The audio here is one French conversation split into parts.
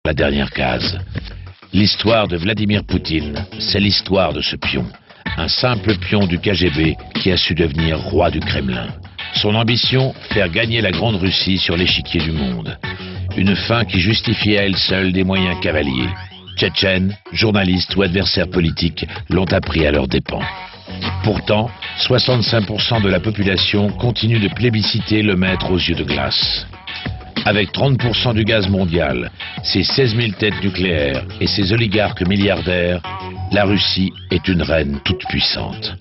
La dernière case. L'histoire de Vladimir Poutine, c'est l'histoire de ce pion. Un simple pion du KGB qui a su devenir roi du Kremlin. Son ambition, faire gagner la Grande Russie sur l'échiquier du monde. Une fin qui justifiait à elle seule des moyens cavaliers. Tchétchènes, journalistes ou adversaires politiques l'ont appris à leurs dépens. Pourtant, 65% de la population continue de plébisciter le maître aux yeux de glace. Avec 30% du gaz mondial, ses 16 000 têtes nucléaires et ses oligarques milliardaires, la Russie est une reine toute puissante.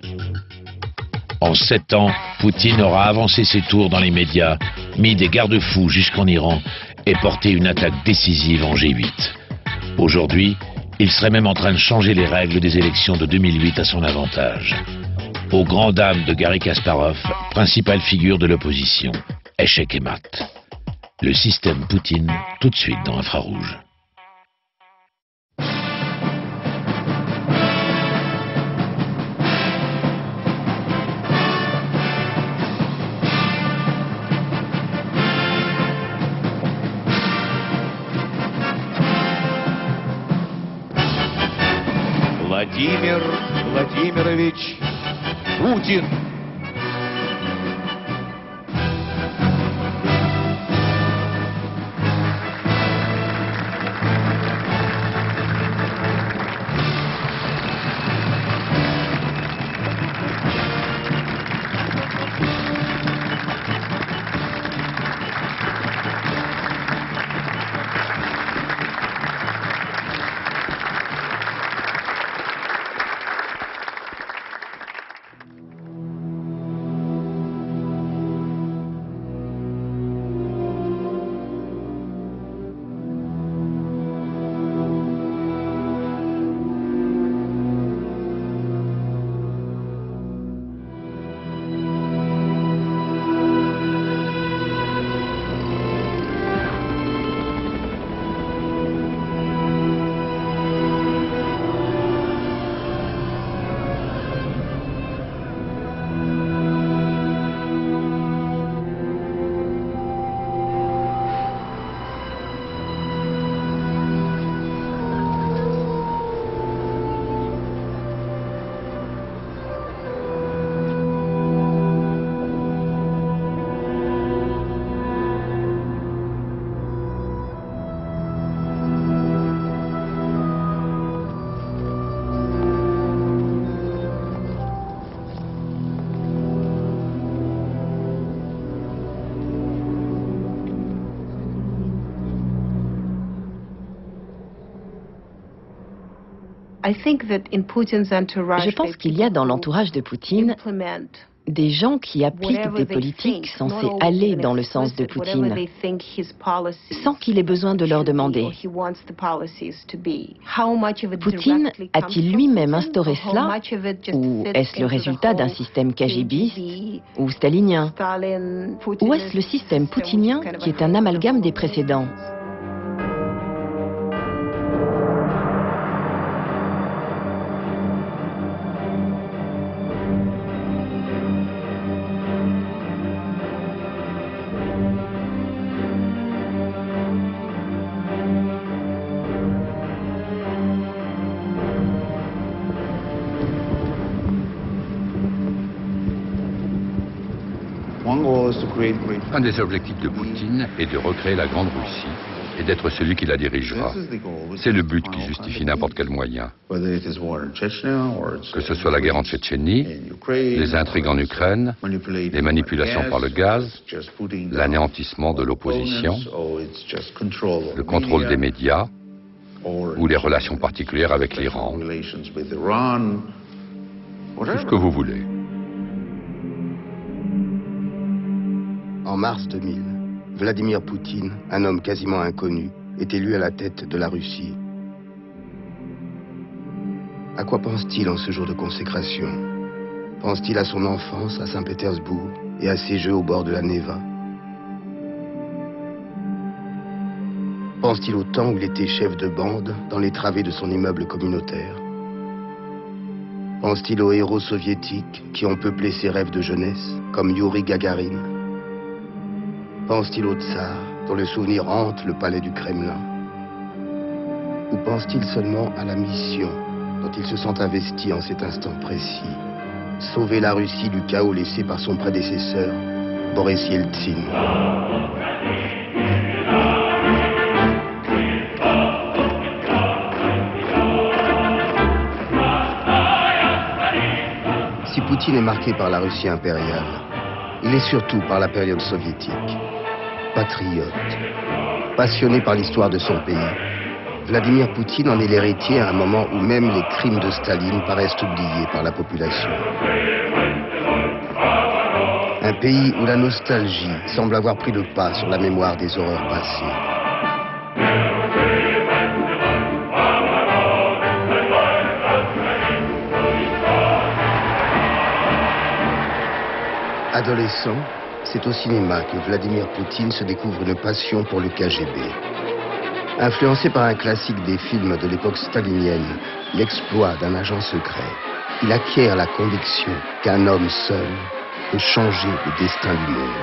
En 7 ans, Poutine aura avancé ses tours dans les médias, mis des garde-fous jusqu'en Iran et porté une attaque décisive en G8. Aujourd'hui, il serait même en train de changer les règles des élections de 2008 à son avantage. Aux grandes dames de Garry Kasparov, principale figure de l'opposition. Échec et mat. Le système Poutine, tout de suite dans Infrarouge. Владимир Владимирович Путин. Je pense qu'il y a dans l'entourage de Poutine des gens qui appliquent des politiques censées aller dans le sens de Poutine, sans qu'il ait besoin de leur demander. Poutine a-t-il lui-même instauré cela, ou est-ce le résultat d'un système KGBiste ou stalinien, ou est-ce le système poutinien qui est un amalgame des précédents? Un des objectifs de Poutine est de recréer la Grande Russie et d'être celui qui la dirigera. C'est le but qui justifie n'importe quel moyen. Que ce soit la guerre en Tchétchénie, les intrigues en Ukraine, les manipulations par le gaz, l'anéantissement de l'opposition, le contrôle des médias ou les relations particulières avec l'Iran. Tout ce que vous voulez. En mars 2000, Vladimir Poutine, un homme quasiment inconnu, est élu à la tête de la Russie. À quoi pense-t-il en ce jour de consécration? Pense-t-il à son enfance à Saint-Pétersbourg et à ses jeux au bord de la Neva? Pense-t-il au temps où il était chef de bande dans les travées de son immeuble communautaire? Pense-t-il aux héros soviétiques qui ont peuplé ses rêves de jeunesse, comme Youri Gagarin? Pense-t-il au tsar, dont le souvenir hante le palais du Kremlin? Ou pense-t-il seulement à la mission dont il se sent investi en cet instant précis? Sauver la Russie du chaos laissé par son prédécesseur, Boris Yeltsin. Si Poutine est marqué par la Russie impériale, il est surtout par la période soviétique. Patriote, passionné par l'histoire de son pays, Vladimir Poutine en est l'héritier à un moment où même les crimes de Staline paraissent oubliés par la population. Un pays où la nostalgie semble avoir pris le pas sur la mémoire des horreurs passées. Adolescent, c'est au cinéma que Vladimir Poutine se découvre une passion pour le KGB. Influencé par un classique des films de l'époque stalinienne, l'exploit d'un agent secret, il acquiert la conviction qu'un homme seul peut changer le destin du monde.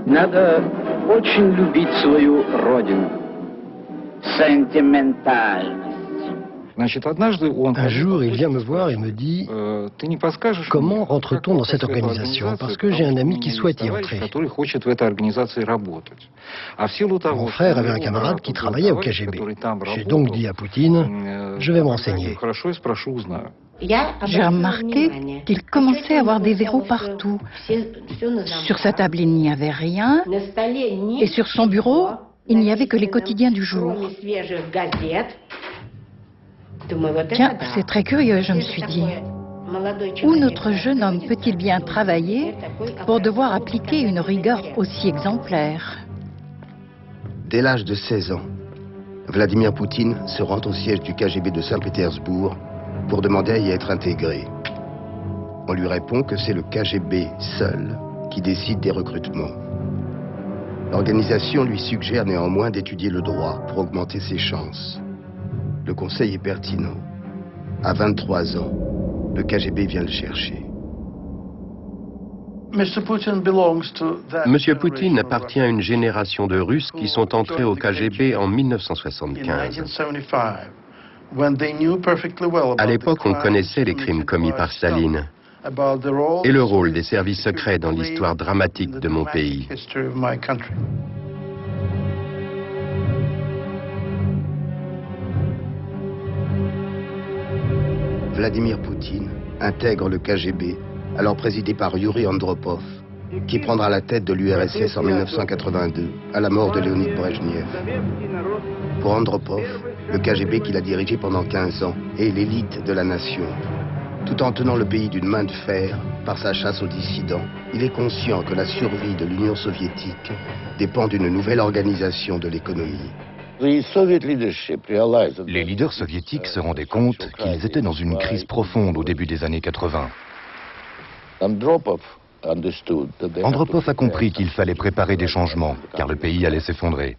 Надо очень любить свою родину. Сентиментальность. Un jour, il vient me voir et me dit « Comment rentre-t-on dans cette organisation? Parce que j'ai un ami qui souhaite y entrer. » Mon frère avait un camarade qui travaillait au KGB. J'ai donc dit à Poutine « Je vais me renseigner. » J'ai remarqué qu'il commençait à avoir des verrous partout. Sur sa table, il n'y avait rien. Et sur son bureau, il n'y avait que les quotidiens du jour. Tiens, c'est très curieux, je me suis dit. Où notre jeune homme peut-il bien travailler pour devoir appliquer une rigueur aussi exemplaire? Dès l'âge de 16 ans, Vladimir Poutine se rend au siège du KGB de Saint-Pétersbourg pour demander à y être intégré. On lui répond que c'est le KGB seul qui décide des recrutements. L'organisation lui suggère néanmoins d'étudier le droit pour augmenter ses chances. Le conseil est pertinent. À 23 ans, le KGB vient le chercher. Monsieur Poutine appartient à une génération de Russes qui sont entrés au KGB en 1975. À l'époque, on connaissait les crimes commis par Staline et le rôle des services secrets dans l'histoire dramatique de mon pays. Vladimir Poutine intègre le KGB, alors présidé par Yuri Andropov, qui prendra la tête de l'URSS en 1982, à la mort de Léonid Brejnev. Pour Andropov, le KGB qu'il a dirigé pendant 15 ans est l'élite de la nation. Tout en tenant le pays d'une main de fer par sa chasse aux dissidents, il est conscient que la survie de l'Union soviétique dépend d'une nouvelle organisation de l'économie. Les leaders soviétiques se rendaient compte qu'ils étaient dans une crise profonde au début des années 80. Andropov a compris qu'il fallait préparer des changements, car le pays allait s'effondrer.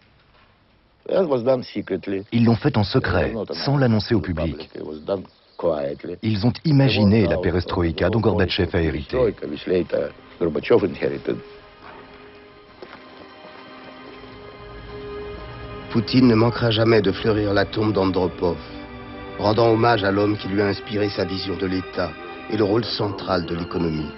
Ils l'ont fait en secret, sans l'annoncer au public. Ils ont imaginé la perestroïka dont Gorbatchev a hérité. Poutine ne manquera jamais de fleurir la tombe d'Andropov, rendant hommage à l'homme qui lui a inspiré sa vision de l'État et le rôle central de l'économie.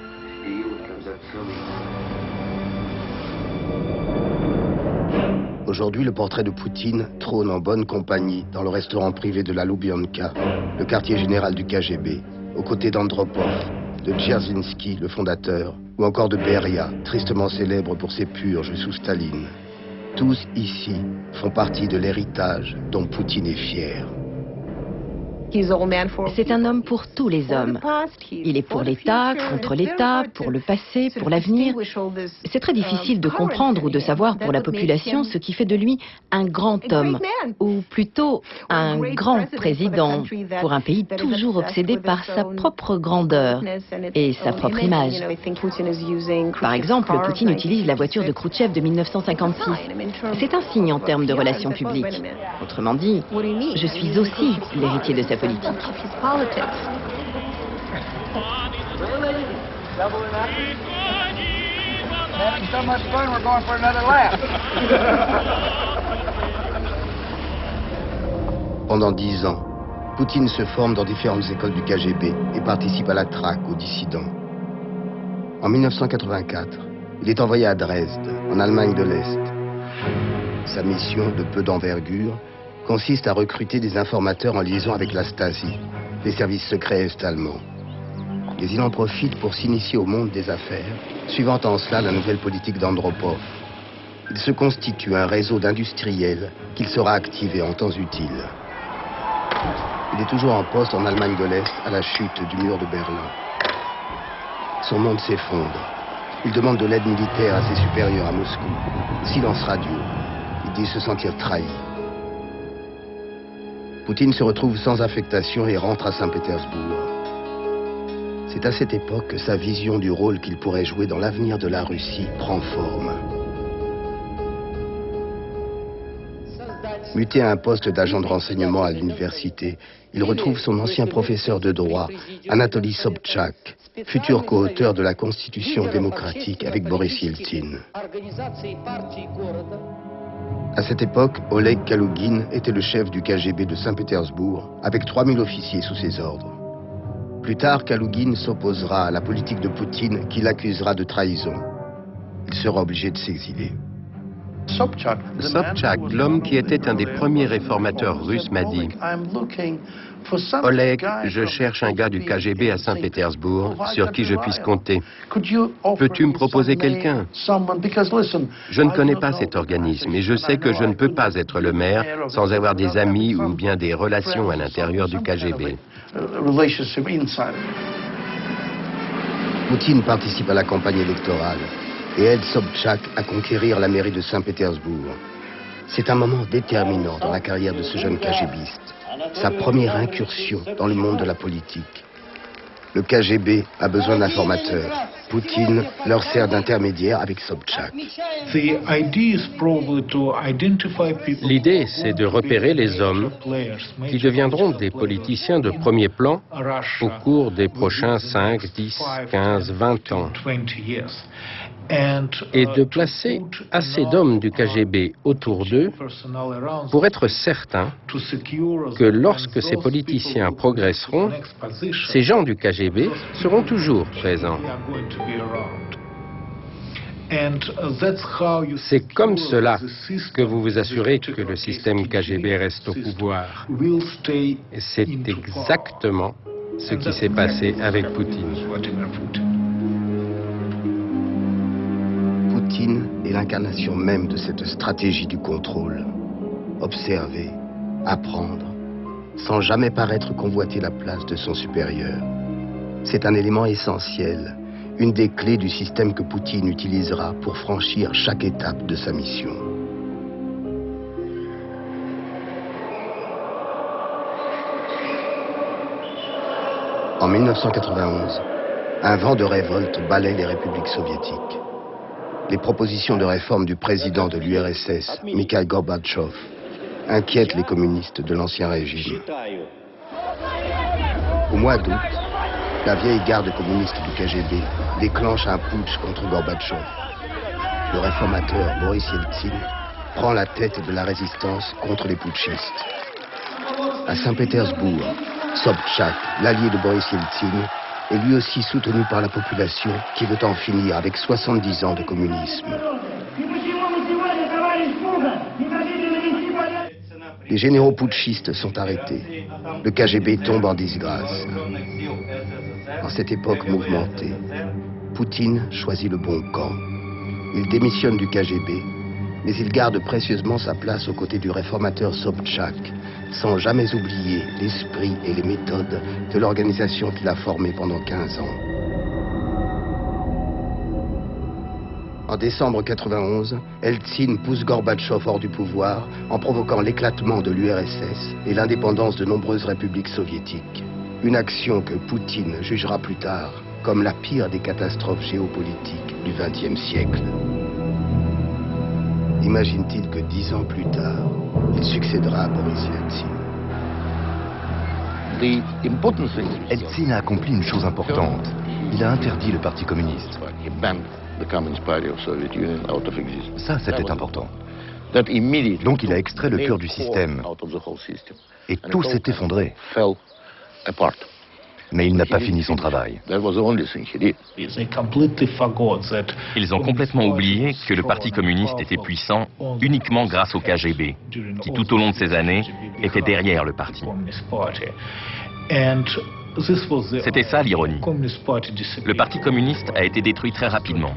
Aujourd'hui, le portrait de Poutine trône en bonne compagnie dans le restaurant privé de la Loubianka, le quartier général du KGB, aux côtés d'Andropov, de Dzerzhinsky, le fondateur, ou encore de Beria, tristement célèbre pour ses purges sous Staline. Tous ici font partie de l'héritage dont Poutine est fier. C'est un homme pour tous les hommes. Il est pour l'État, contre l'État, pour le passé, pour l'avenir. C'est très difficile de comprendre ou de savoir pour la population ce qui fait de lui un grand homme, ou plutôt un grand président, pour un pays toujours obsédé par sa propre grandeur et sa propre image. Par exemple, Poutine utilise la voiture de Khrouchtchev de 1956. C'est un signe en termes de relations publiques. Autrement dit, je suis aussi l'héritier de sa politique. politique. Pendant 10 ans, Poutine se forme dans différentes écoles du KGB et participe à la traque aux dissidents. En 1984, il est envoyé à Dresde, en Allemagne de l'Est. Sa mission, de peu d'envergure, consiste à recruter des informateurs en liaison avec la Stasi, les services secrets est-allemands. Mais il en profite pour s'initier au monde des affaires, suivant en cela la nouvelle politique d'Andropov. Il se constitue un réseau d'industriels qu'il saura activer en temps utile. Il est toujours en poste en Allemagne de l'Est à la chute du mur de Berlin. Son monde s'effondre. Il demande de l'aide militaire à ses supérieurs à Moscou. Silence radio. Il dit se sentir trahi. Poutine se retrouve sans affectation et rentre à Saint-Pétersbourg. C'est à cette époque que sa vision du rôle qu'il pourrait jouer dans l'avenir de la Russie prend forme. Muté à un poste d'agent de renseignement à l'université, il retrouve son ancien professeur de droit, Anatoly Sobchak, futur co-auteur de la Constitution démocratique avec Boris Yeltsin. À cette époque, Oleg Kalougin était le chef du KGB de Saint-Pétersbourg, avec 3000 officiers sous ses ordres. Plus tard, Kalougin s'opposera à la politique de Poutine qui l'accusera de trahison. Il sera obligé de s'exiler. Sobchak, l'homme qui était un des premiers réformateurs russes, m'a dit « Oleg, je cherche un gars du KGB à Saint-Pétersbourg sur qui je puisse compter. Peux-tu me proposer quelqu'un? Je ne connais pas cet organisme et je sais que je ne peux pas être le maire sans avoir des amis ou bien des relations à l'intérieur du KGB. » Poutine participe à la campagne électorale et aide Sobchak à conquérir la mairie de Saint-Pétersbourg. C'est un moment déterminant dans la carrière de ce jeune KGBiste, sa première incursion dans le monde de la politique. Le KGB a besoin d'informateurs. Poutine leur sert d'intermédiaire avec Sobchak. L'idée, c'est de repérer les hommes qui deviendront des politiciens de premier plan au cours des prochains 5, 10, 15, 20 ans. Et de placer assez d'hommes du KGB autour d'eux pour être certain que lorsque ces politiciens progresseront, ces gens du KGB seront toujours présents. C'est comme cela que vous vous assurez que le système KGB reste au pouvoir. Et c'est exactement ce qui s'est passé avec Poutine. Poutine est l'incarnation même de cette stratégie du contrôle. Observer, apprendre, sans jamais paraître convoiter la place de son supérieur. C'est un élément essentiel, une des clés du système que Poutine utilisera pour franchir chaque étape de sa mission. En 1991, un vent de révolte balaie les républiques soviétiques. Les propositions de réforme du président de l'URSS, Mikhail Gorbatchev, inquiètent les communistes de l'ancien régime. Au mois d'août, la vieille garde communiste du KGB déclenche un putsch contre Gorbatchev. Le réformateur Boris Yeltsin prend la tête de la résistance contre les putschistes. À Saint-Pétersbourg, Sobchak, l'allié de Boris Yeltsin, est lui aussi soutenu par la population qui veut en finir avec 70 ans de communisme. Les généraux putschistes sont arrêtés. Le KGB tombe en disgrâce. En cette époque mouvementée, Poutine choisit le bon camp. Il démissionne du KGB, mais il garde précieusement sa place aux côtés du réformateur Sobchak, sans jamais oublier l'esprit et les méthodes de l'organisation qu'il a formée pendant 15 ans. En décembre 1991, Yeltsin pousse Gorbatchev hors du pouvoir en provoquant l'éclatement de l'URSS et l'indépendance de nombreuses républiques soviétiques. Une action que Poutine jugera plus tard comme la pire des catastrophes géopolitiques du XXe siècle. Imagine-t-il que 10 ans plus tard, il succédera à Boris Yeltsin. Eltsine a accompli une chose importante. Il a interdit le Parti communiste. Ça, c'était important. Donc il a extrait le cœur du système. Et tout s'est effondré. Mais il n'a pas fini son travail. Ils ont complètement oublié que le Parti communiste était puissant uniquement grâce au KGB, qui tout au long de ces années était derrière le parti. C'était ça l'ironie. Le Parti communiste a été détruit très rapidement.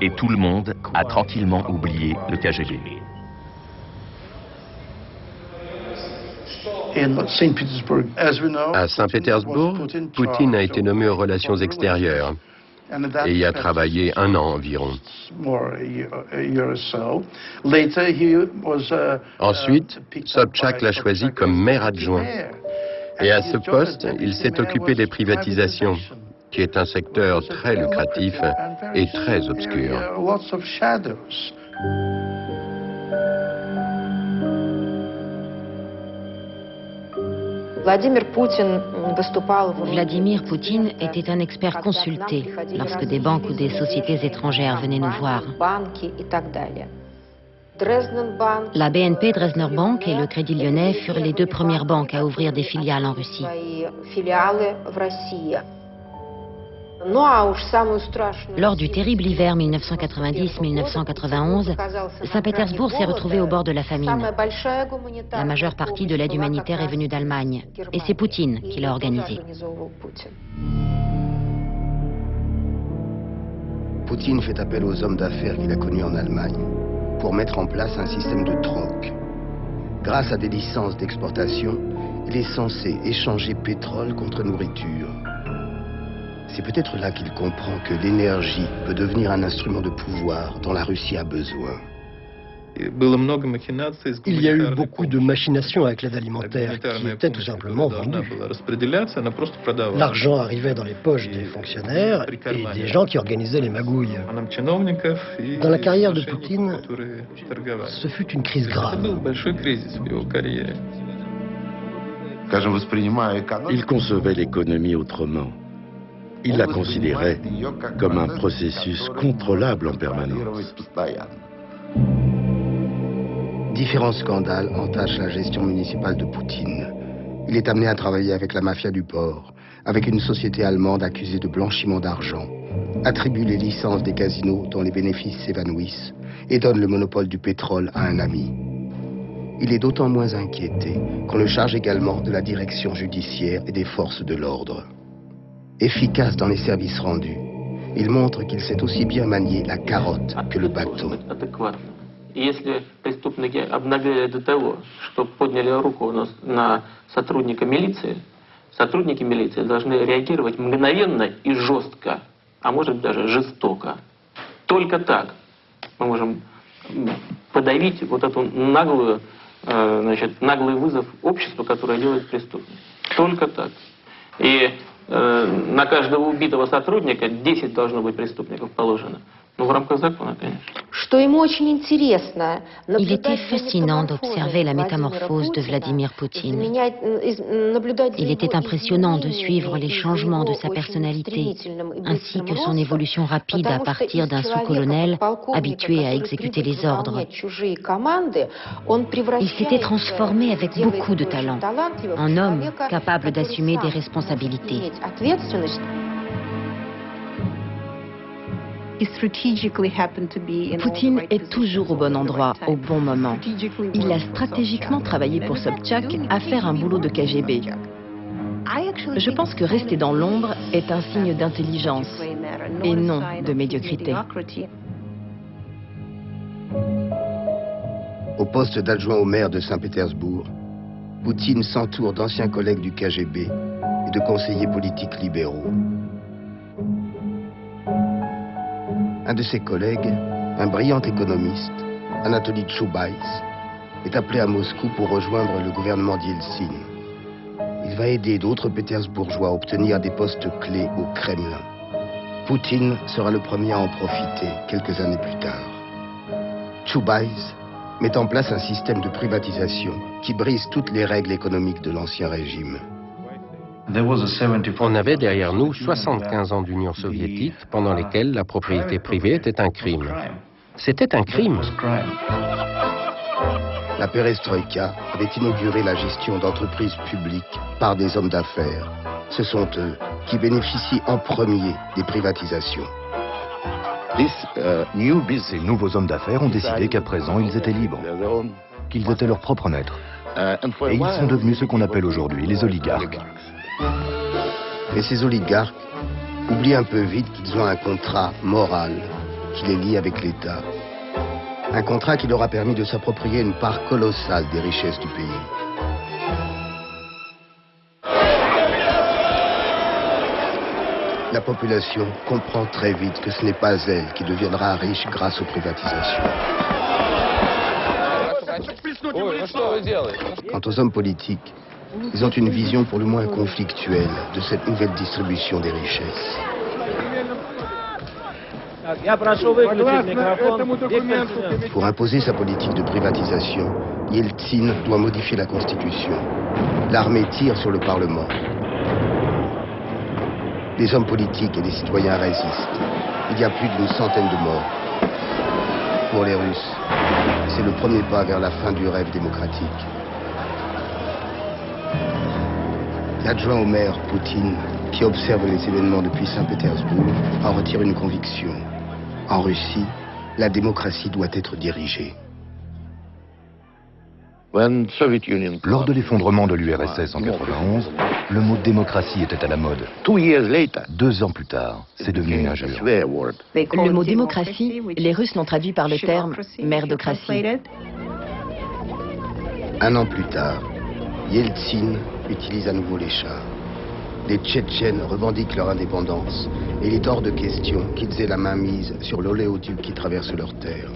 Et tout le monde a tranquillement oublié le KGB. À Saint-Pétersbourg, Poutine a été nommé aux relations extérieures et y a travaillé 1 an environ. Ensuite, Sobchak l'a choisi comme maire adjoint. Et à ce poste, il s'est occupé des privatisations, qui est un secteur très lucratif et très obscur. Vladimir Poutine était un expert consulté lorsque des banques ou des sociétés étrangères venaient nous voir. La BNP Dresdner Bank et le Crédit Lyonnais furent les 2 premières banques à ouvrir des filiales en Russie. Lors du terrible hiver 1990-1991, Saint-Pétersbourg s'est retrouvé au bord de la famine. La majeure partie de l'aide humanitaire est venue d'Allemagne, et c'est Poutine qui l'a organisée. Poutine fait appel aux hommes d'affaires qu'il a connus en Allemagne pour mettre en place un système de troc. Grâce à des licences d'exportation, il est censé échanger pétrole contre nourriture. C'est peut-être là qu'il comprend que l'énergie peut devenir un instrument de pouvoir dont la Russie a besoin. Il y a eu beaucoup de machinations avec l'aide alimentaire qui étaient tout simplement vendues. L'argent arrivait dans les poches des fonctionnaires et des gens qui organisaient les magouilles. Dans la carrière de Poutine, ce fut une crise grave. Il concevait l'économie autrement. Il la considérait comme un processus contrôlable en permanence. Différents scandales entachent la gestion municipale de Poutine. Il est amené à travailler avec la mafia du port, avec une société allemande accusée de blanchiment d'argent, attribue les licences des casinos dont les bénéfices s'évanouissent et donne le monopole du pétrole à un ami. Il est d'autant moins inquiété qu'on le charge également de la direction judiciaire et des forces de l'ordre. Efficace dans les services rendus, il montre qu'il sait aussi bien manier la carotte que le bâton. Если преступники обнаглели до того, что подняли руку на сотрудника милиции, сотрудники милиции должны реагировать мгновенно и жестко, а может быть даже жестоко. Только так мы можем подавить вот эту наглый вызов обществу, которое делает преступник. Только так. И на каждого убитого сотрудника 10 должно быть преступников положено. Ну, в рамках закона, конечно. Il était fascinant d'observer la métamorphose de Vladimir Poutine. Il était impressionnant de suivre les changements de sa personnalité, ainsi que son évolution rapide à partir d'un sous-colonel habitué à exécuter les ordres. Il s'était transformé avec beaucoup de talent, en homme capable d'assumer des responsabilités. Poutine est toujours au bon endroit, au bon moment. Il a stratégiquement travaillé pour Sobchak à faire un boulot de KGB. Je pense que rester dans l'ombre est un signe d'intelligence et non de médiocrité. Au poste d'adjoint au maire de Saint-Pétersbourg, Poutine s'entoure d'anciens collègues du KGB et de conseillers politiques libéraux. Un de ses collègues, un brillant économiste, Anatoly Chubais, est appelé à Moscou pour rejoindre le gouvernement d'Yeltsin. Il va aider d'autres pétersbourgeois à obtenir des postes clés au Kremlin. Poutine sera le premier à en profiter quelques années plus tard. Chubais met en place un système de privatisation qui brise toutes les règles économiques de l'ancien régime. On avait derrière nous 75 ans d'Union soviétique pendant lesquels la propriété privée était un crime. C'était un crime. La perestroïka avait inauguré la gestion d'entreprises publiques par des hommes d'affaires. Ce sont eux qui bénéficient en premier des privatisations. Ces nouveaux hommes d'affaires ont décidé qu'à présent, ils étaient libres, qu'ils étaient leurs propres maîtres. Et ils sont devenus ce qu'on appelle aujourd'hui les oligarques. Mais ces oligarques oublient un peu vite qu'ils ont un contrat moral qui les lie avec l'État. Un contrat qui leur a permis de s'approprier une part colossale des richesses du pays. La population comprend très vite que ce n'est pas elle qui deviendra riche grâce aux privatisations. Quant aux hommes politiques, ils ont une vision pour le moins conflictuelle de cette nouvelle distribution des richesses. Pour imposer sa politique de privatisation, Yeltsin doit modifier la Constitution. L'armée tire sur le Parlement. Les hommes politiques et les citoyens résistent. Il y a plus d'une centaine de morts. Pour les Russes, c'est le premier pas vers la fin du rêve démocratique. L'adjoint au maire, Poutine, qui observe les événements depuis Saint-Pétersbourg, en retire une conviction. En Russie, la démocratie doit être dirigée. Lors de l'effondrement de l'URSS en 1991, le mot démocratie était à la mode. 2 ans plus tard, c'est devenu une injure. Le mot démocratie, les Russes l'ont traduit par le terme merdocratie. 1 an plus tard, Yeltsin utilise à nouveau les chars. Les Tchétchènes revendiquent leur indépendance et il est hors de question qu'ils aient la main mise sur l'oléoduc qui traverse leurs terres.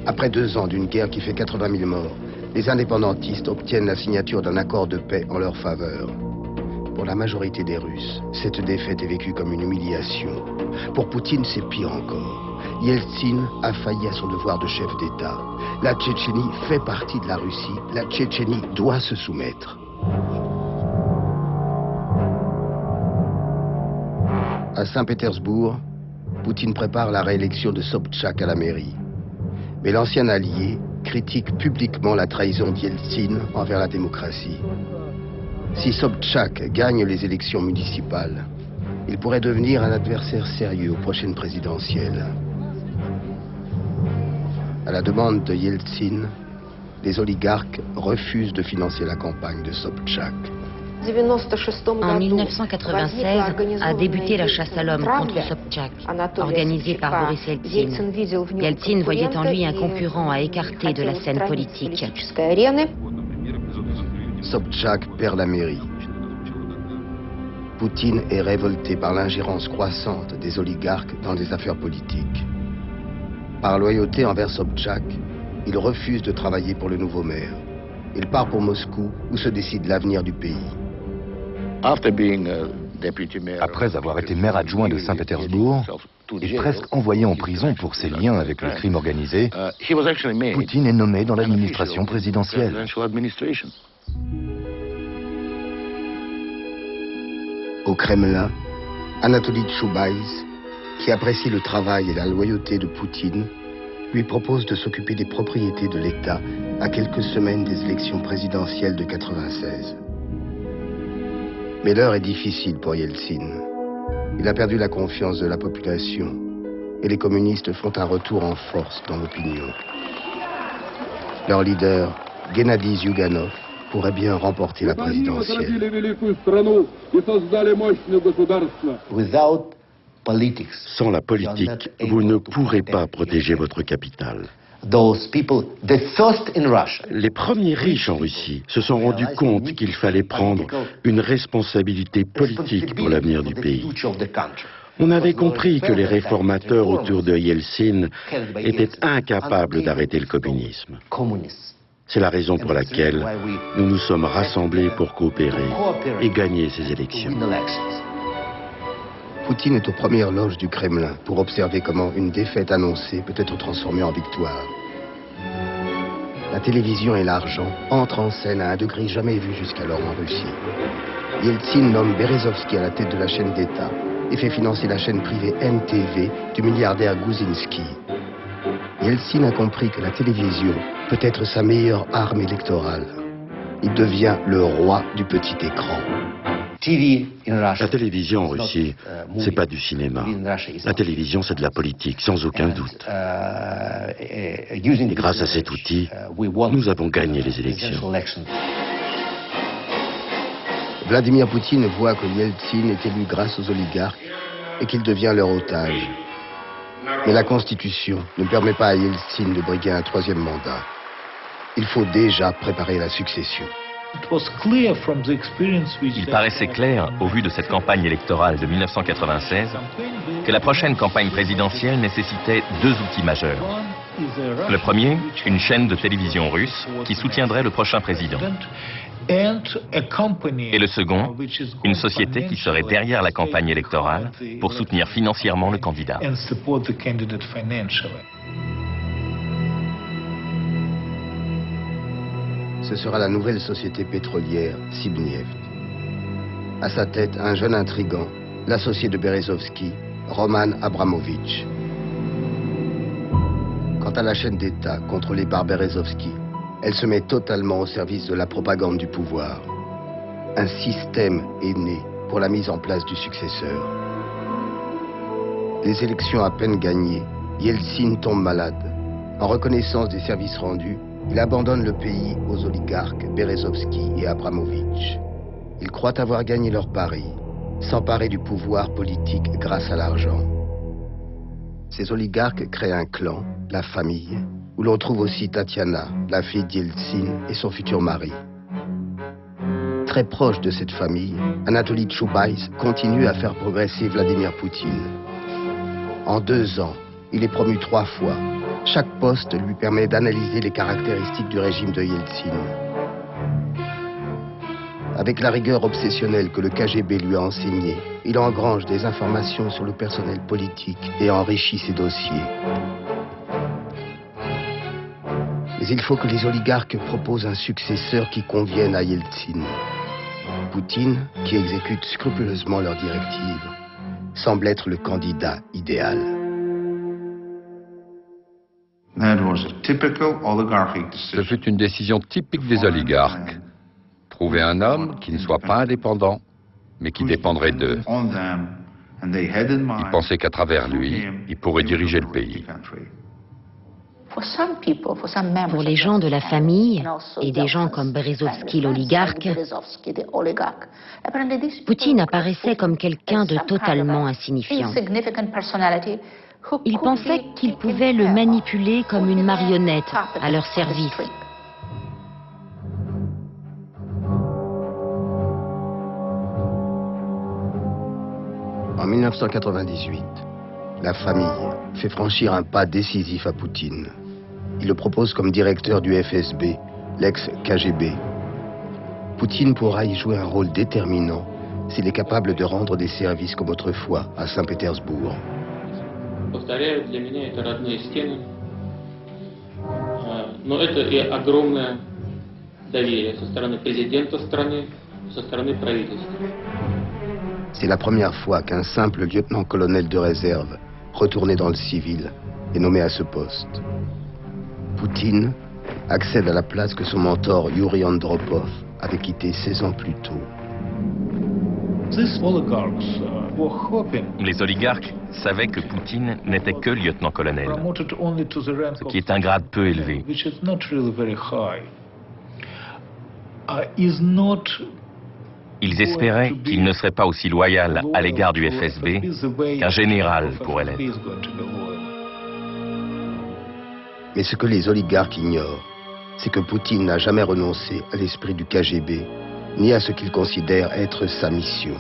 Après 2 ans d'une guerre qui fait 80 000 morts, les indépendantistes obtiennent la signature d'un accord de paix en leur faveur. Pour la majorité des Russes, cette défaite est vécue comme une humiliation. Pour Poutine, c'est pire encore. Yeltsin a failli à son devoir de chef d'État. La Tchétchénie fait partie de la Russie. La Tchétchénie doit se soumettre. À Saint-Pétersbourg, Poutine prépare la réélection de Sobchak à la mairie. Mais l'ancien allié critique publiquement la trahison d'Yeltsin envers la démocratie. Si Sobchak gagne les élections municipales, il pourrait devenir un adversaire sérieux aux prochaines présidentielles. À la demande de Yeltsin, les oligarques refusent de financer la campagne de Sobchak. En 1996 a débuté la chasse à l'homme contre Sobchak, organisée par Boris Yeltsin. Yeltsin voyait en lui un concurrent à écarter de la scène politique. Sobchak perd la mairie. Poutine est révolté par l'ingérence croissante des oligarques dans les affaires politiques. Par loyauté envers Sobchak, il refuse de travailler pour le nouveau maire. Il part pour Moscou, où se décide l'avenir du pays. Après avoir été maire adjoint de Saint-Pétersbourg et presque envoyé en prison pour ses liens avec le crime organisé, Poutine est nommé dans l'administration présidentielle. Au Kremlin, Anatoly Choubaïs, qui apprécie le travail et la loyauté de Poutine, lui propose de s'occuper des propriétés de l'État à quelques semaines des élections présidentielles de 1996. Mais l'heure est difficile pour Yeltsin. Il a perdu la confiance de la population et les communistes font un retour en force dans l'opinion. Leur leader, Gennady Zyuganov, pourrait bien remporter la présidentielle. Sans la politique, vous ne pourrez pas protéger votre capitale. Les premiers riches en Russie se sont rendus compte qu'il fallait prendre une responsabilité politique pour l'avenir du pays. On avait compris que les réformateurs autour de Yeltsin étaient incapables d'arrêter le communisme. C'est la raison pour laquelle nous nous sommes rassemblés pour coopérer et gagner ces élections. Poutine est aux premières loges du Kremlin pour observer comment une défaite annoncée peut être transformée en victoire. la télévision et l'argent entrent en scène à un degré jamais vu jusqu'alors en Russie. Yeltsin nomme Berezovsky à la tête de la chaîne d'État et fait financer la chaîne privée NTV du milliardaire Gouzinski. Yeltsin a compris que la télévision peut être sa meilleure arme électorale. Il devient le roi du petit écran. La télévision en Russie, c'est pas du cinéma. La télévision, c'est de la politique, sans aucun doute. Et grâce à cet outil, nous avons gagné les élections. Vladimir Poutine voit que Yeltsin est élu grâce aux oligarques et qu'il devient leur otage. Mais la Constitution ne permet pas à Yeltsin de briguer un troisième mandat. Il faut déjà préparer la succession. Il paraissait clair, au vu de cette campagne électorale de 1996, que la prochaine campagne présidentielle nécessitait deux outils majeurs. Le premier, une chaîne de télévision russe qui soutiendrait le prochain président. Et le second, une société qui serait derrière la campagne électorale pour soutenir financièrement le candidat. Ce sera la nouvelle société pétrolière Sibneft. À sa tête, un jeune intrigant, l'associé de Berezovsky, Roman Abramovich. Quant à la chaîne d'État contrôlée par Berezovsky, elle se met totalement au service de la propagande du pouvoir. Un système est né pour la mise en place du successeur. Les élections à peine gagnées, Yeltsin tombe malade. En reconnaissance des services rendus, il abandonne le pays aux oligarques Berezovsky et Abramovich. Ils croient avoir gagné leur pari, s'emparer du pouvoir politique grâce à l'argent. Ces oligarques créent un clan, la famille, où l'on trouve aussi Tatiana, la fille d'Yeltsin et son futur mari. Très proche de cette famille, Anatoly Chubais continue à faire progresser Vladimir Poutine. En 2 ans, il est promu 3 fois. Chaque poste lui permet d'analyser les caractéristiques du régime de Yeltsin. Avec la rigueur obsessionnelle que le KGB lui a enseignée, il engrange des informations sur le personnel politique et enrichit ses dossiers. Mais il faut que les oligarques proposent un successeur qui convienne à Yeltsin. Poutine, qui exécute scrupuleusement leurs directives, semble être le candidat idéal. Ce fut une décision typique des oligarques. Trouver un homme qui ne soit pas indépendant, mais qui dépendrait d'eux. Ils pensaient qu'à travers lui, ils pourraient diriger le pays. Pour les gens de la famille et des gens comme Berezovsky l'oligarque, Poutine apparaissait comme quelqu'un de totalement insignifiant. Ils pensaient qu'ils pouvaient le manipuler comme une marionnette à leur service. En 1998, la famille fait franchir un pas décisif à Poutine. Il le propose comme directeur du FSB, l'ex-KGB. Poutine pourra y jouer un rôle déterminant s'il est capable de rendre des services comme autrefois à Saint-Pétersbourg. Повторяю, для меня это родные стены, но это и огромное доверие со стороны президента страны, со стороны правительства. C'est la première fois qu'un simple lieutenant-colonel de réserve, retourné dans le civil, est nommé à ce poste. Poutine accède à la place que son mentor Yuri Andropov avait quitté 16 ans plus tôt. Les oligarques savaient que Poutine n'était que lieutenant-colonel, ce qui est un grade peu élevé. Ils espéraient qu'il ne serait pas aussi loyal à l'égard du FSB qu'un général pourrait l'être. Mais ce que les oligarques ignorent, c'est que Poutine n'a jamais renoncé à l'esprit du KGB, ni à ce qu'il considère être sa mission.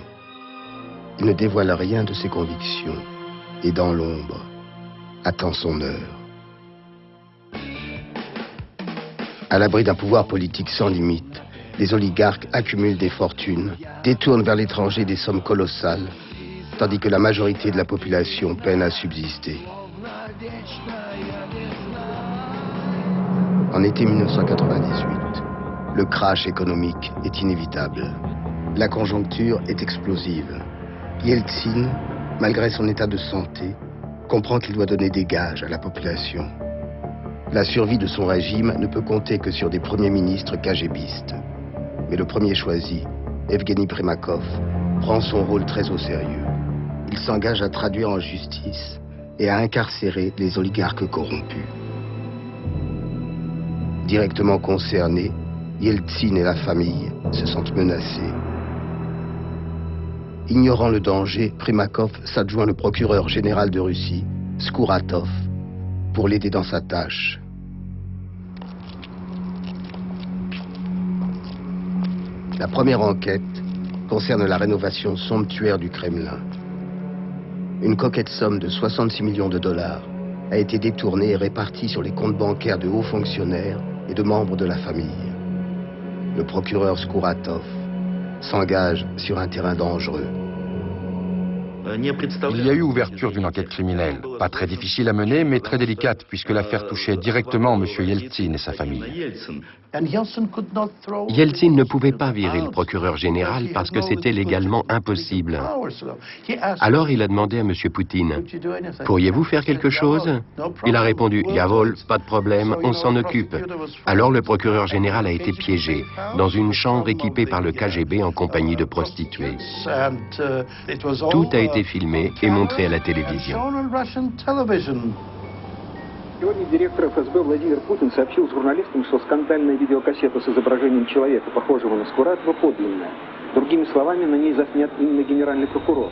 Il ne dévoile rien de ses convictions, et dans l'ombre, attend son heure. À l'abri d'un pouvoir politique sans limite, les oligarques accumulent des fortunes, détournent vers l'étranger des sommes colossales, tandis que la majorité de la population peine à subsister. En été 1998, le crash économique est inévitable. La conjoncture est explosive. Yeltsin, malgré son état de santé, comprend qu'il doit donner des gages à la population. La survie de son régime ne peut compter que sur des premiers ministres KGBistes. Mais le premier choisi, Evgeny Primakov, prend son rôle très au sérieux. Il s'engage à traduire en justice et à incarcérer les oligarques corrompus. Directement concernés, Yeltsin et la famille se sentent menacés. Ignorant le danger, Primakov s'adjoint le procureur général de Russie, Skouratov, pour l'aider dans sa tâche. La première enquête concerne la rénovation somptuaire du Kremlin. Une coquette somme de 66 millions de dollars a été détournée et répartie sur les comptes bancaires de hauts fonctionnaires et de membres de la famille. Le procureur Skouratov s'engage sur un terrain dangereux. Il y a eu ouverture d'une enquête criminelle. Pas très difficile à mener, mais très délicate, puisque l'affaire touchait directement M. Yeltsin et sa famille. Yeltsin ne pouvait pas virer le procureur général parce que c'était légalement impossible. Alors il a demandé à M. Poutine, « Pourriez-vous faire quelque chose ?» Il a répondu, « Yavol, pas de problème, on s'en occupe. » Alors le procureur général a été piégé dans une chambre équipée par le KGB en compagnie de prostituées. Tout a été filmé et montré à la télévision. Сегодня директор ФСБ Владимир Путин сообщил журналистам, что скандальная видеокассета с изображением человека, похожего на Скуратова, подлинная. Другими словами, на ней заснят именно генеральный прокурор.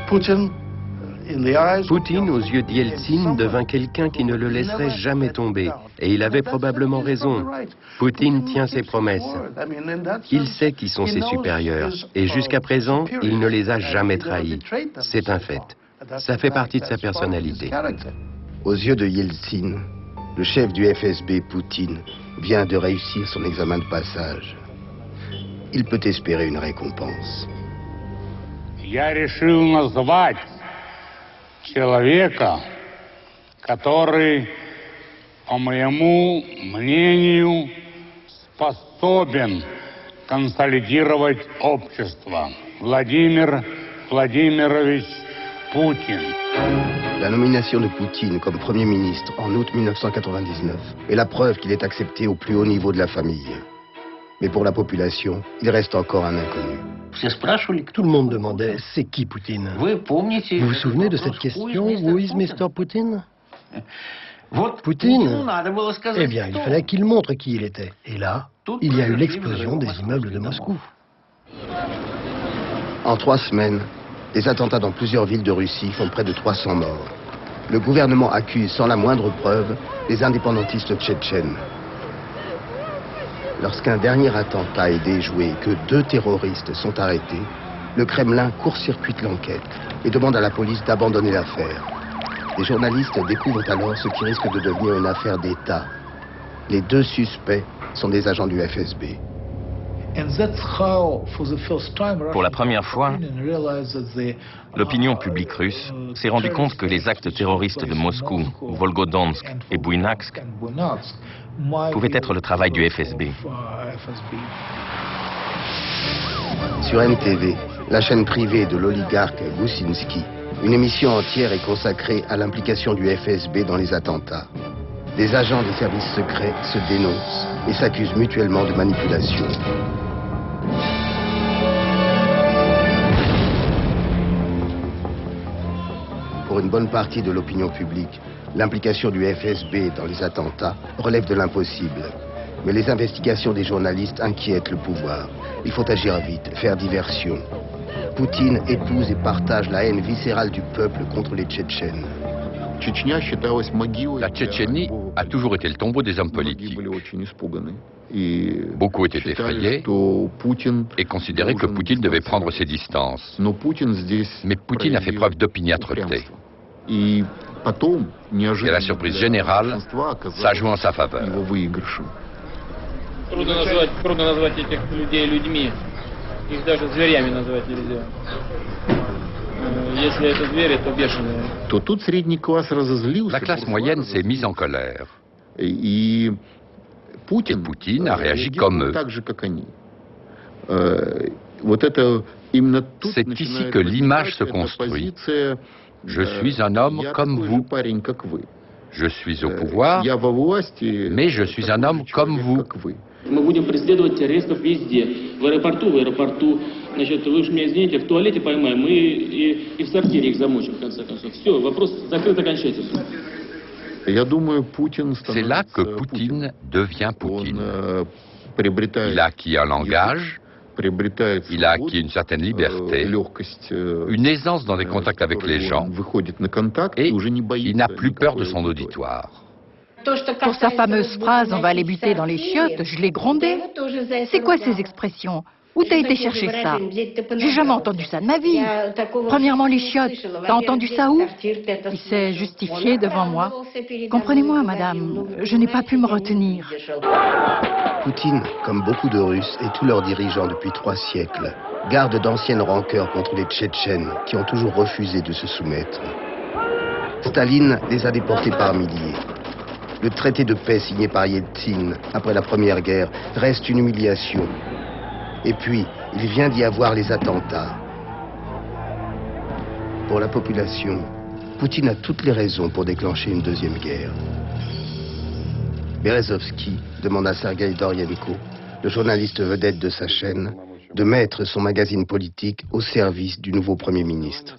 Poutine, aux yeux d'Yeltsin, devint quelqu'un qui ne le laisserait jamais tomber. Et il avait probablement raison. Poutine tient ses promesses. Il sait qui sont ses supérieurs. Et jusqu'à présent, il ne les a jamais trahis. C'est un fait. Ça fait partie de sa personnalité. Aux yeux de Yeltsin, le chef du FSB, Poutine, vient de réussir son examen de passage. Il peut espérer une récompense. Человека, который, по моему мнению, способен консолидировать общество. Владимир Владимирович Poutine. La nomination de Poutine comme Premier ministre en août 1999 est la preuve qu'il est accepté au plus haut niveau de la famille. Mais pour la population, il reste encore un inconnu. Tout le monde demandait, c'est qui Poutine? Vous vous souvenez de cette question? Who is Mr. Poutine? Poutine? Eh bien, il fallait qu'il montre qui il était. Et là, il y a eu l'explosion des immeubles de Moscou. En 3 semaines, les attentats dans plusieurs villes de Russie font près de 300 morts. Le gouvernement accuse sans la moindre preuve les indépendantistes tchétchènes. Lorsqu'un dernier attentat est déjoué et que 2 terroristes sont arrêtés, le Kremlin court-circuite l'enquête et demande à la police d'abandonner l'affaire. Les journalistes découvrent alors ce qui risque de devenir une affaire d'État. Les 2 suspects sont des agents du FSB. Pour la première fois, l'opinion publique russe s'est rendue compte que les actes terroristes de Moscou, Volgodonsk et Buynaksk pouvaient être le travail du FSB. Sur NTV, la chaîne privée de l'oligarque Gusinsky, une émission entière est consacrée à l'implication du FSB dans les attentats. Les agents des services secrets se dénoncent et s'accusent mutuellement de manipulation. Pour une bonne partie de l'opinion publique, l'implication du FSB dans les attentats relève de l'impossible. Mais les investigations des journalistes inquiètent le pouvoir. Il faut agir vite, faire diversion. Poutine épouse et partage la haine viscérale du peuple contre les Tchétchènes. La Tchétchénie a toujours été le tombeau des hommes politiques. Beaucoup étaient effrayés et considéraient que Poutine devait prendre ses distances. Mais Poutine a fait preuve d'opiniâtreté. Et à la surprise générale, ça joue en sa faveur. Трудно назвать этих людей людьми. Их даже зверями назвать нельзя. La classe moyenne s'est mise en colère. Et Poutine a réagi comme eux. C'est ici que l'image se construit. Je suis un homme comme vous. Je suis au pouvoir, mais je suis un homme comme vous. Мы будем преследовать террористов везде. В аэропорту, значит, вы уж меня извините, в туалете поймаем и в сортире их замочим, в конце концов. Все, вопрос закрыт окончательно. C'est là que Poutine devient Poutine. Il a acquis un langage, il a acquis une certaine liberté, une aisance dans les contacts avec les gens, et il n'a plus peur de son auditoire. Pour sa fameuse phrase « on va les buter dans les chiottes », je l'ai grondé. C'est quoi ces expressions? Où t'as été chercher ça? J'ai jamais entendu ça de ma vie. Premièrement, les chiottes, t'as entendu ça où? Il s'est justifié devant moi. Comprenez-moi, madame, je n'ai pas pu me retenir. Poutine, comme beaucoup de Russes et tous leurs dirigeants depuis 3 siècles, garde d'anciennes rancœurs contre les Tchétchènes qui ont toujours refusé de se soumettre. Staline les a déportés par milliers. Le traité de paix signé par Yeltsin après la Première Guerre reste une humiliation. Et puis, il vient d'y avoir les attentats. Pour la population, Poutine a toutes les raisons pour déclencher une deuxième guerre. Berezovsky demande à Sergueï Dorienko, le journaliste vedette de sa chaîne, de mettre son magazine politique au service du nouveau Premier ministre.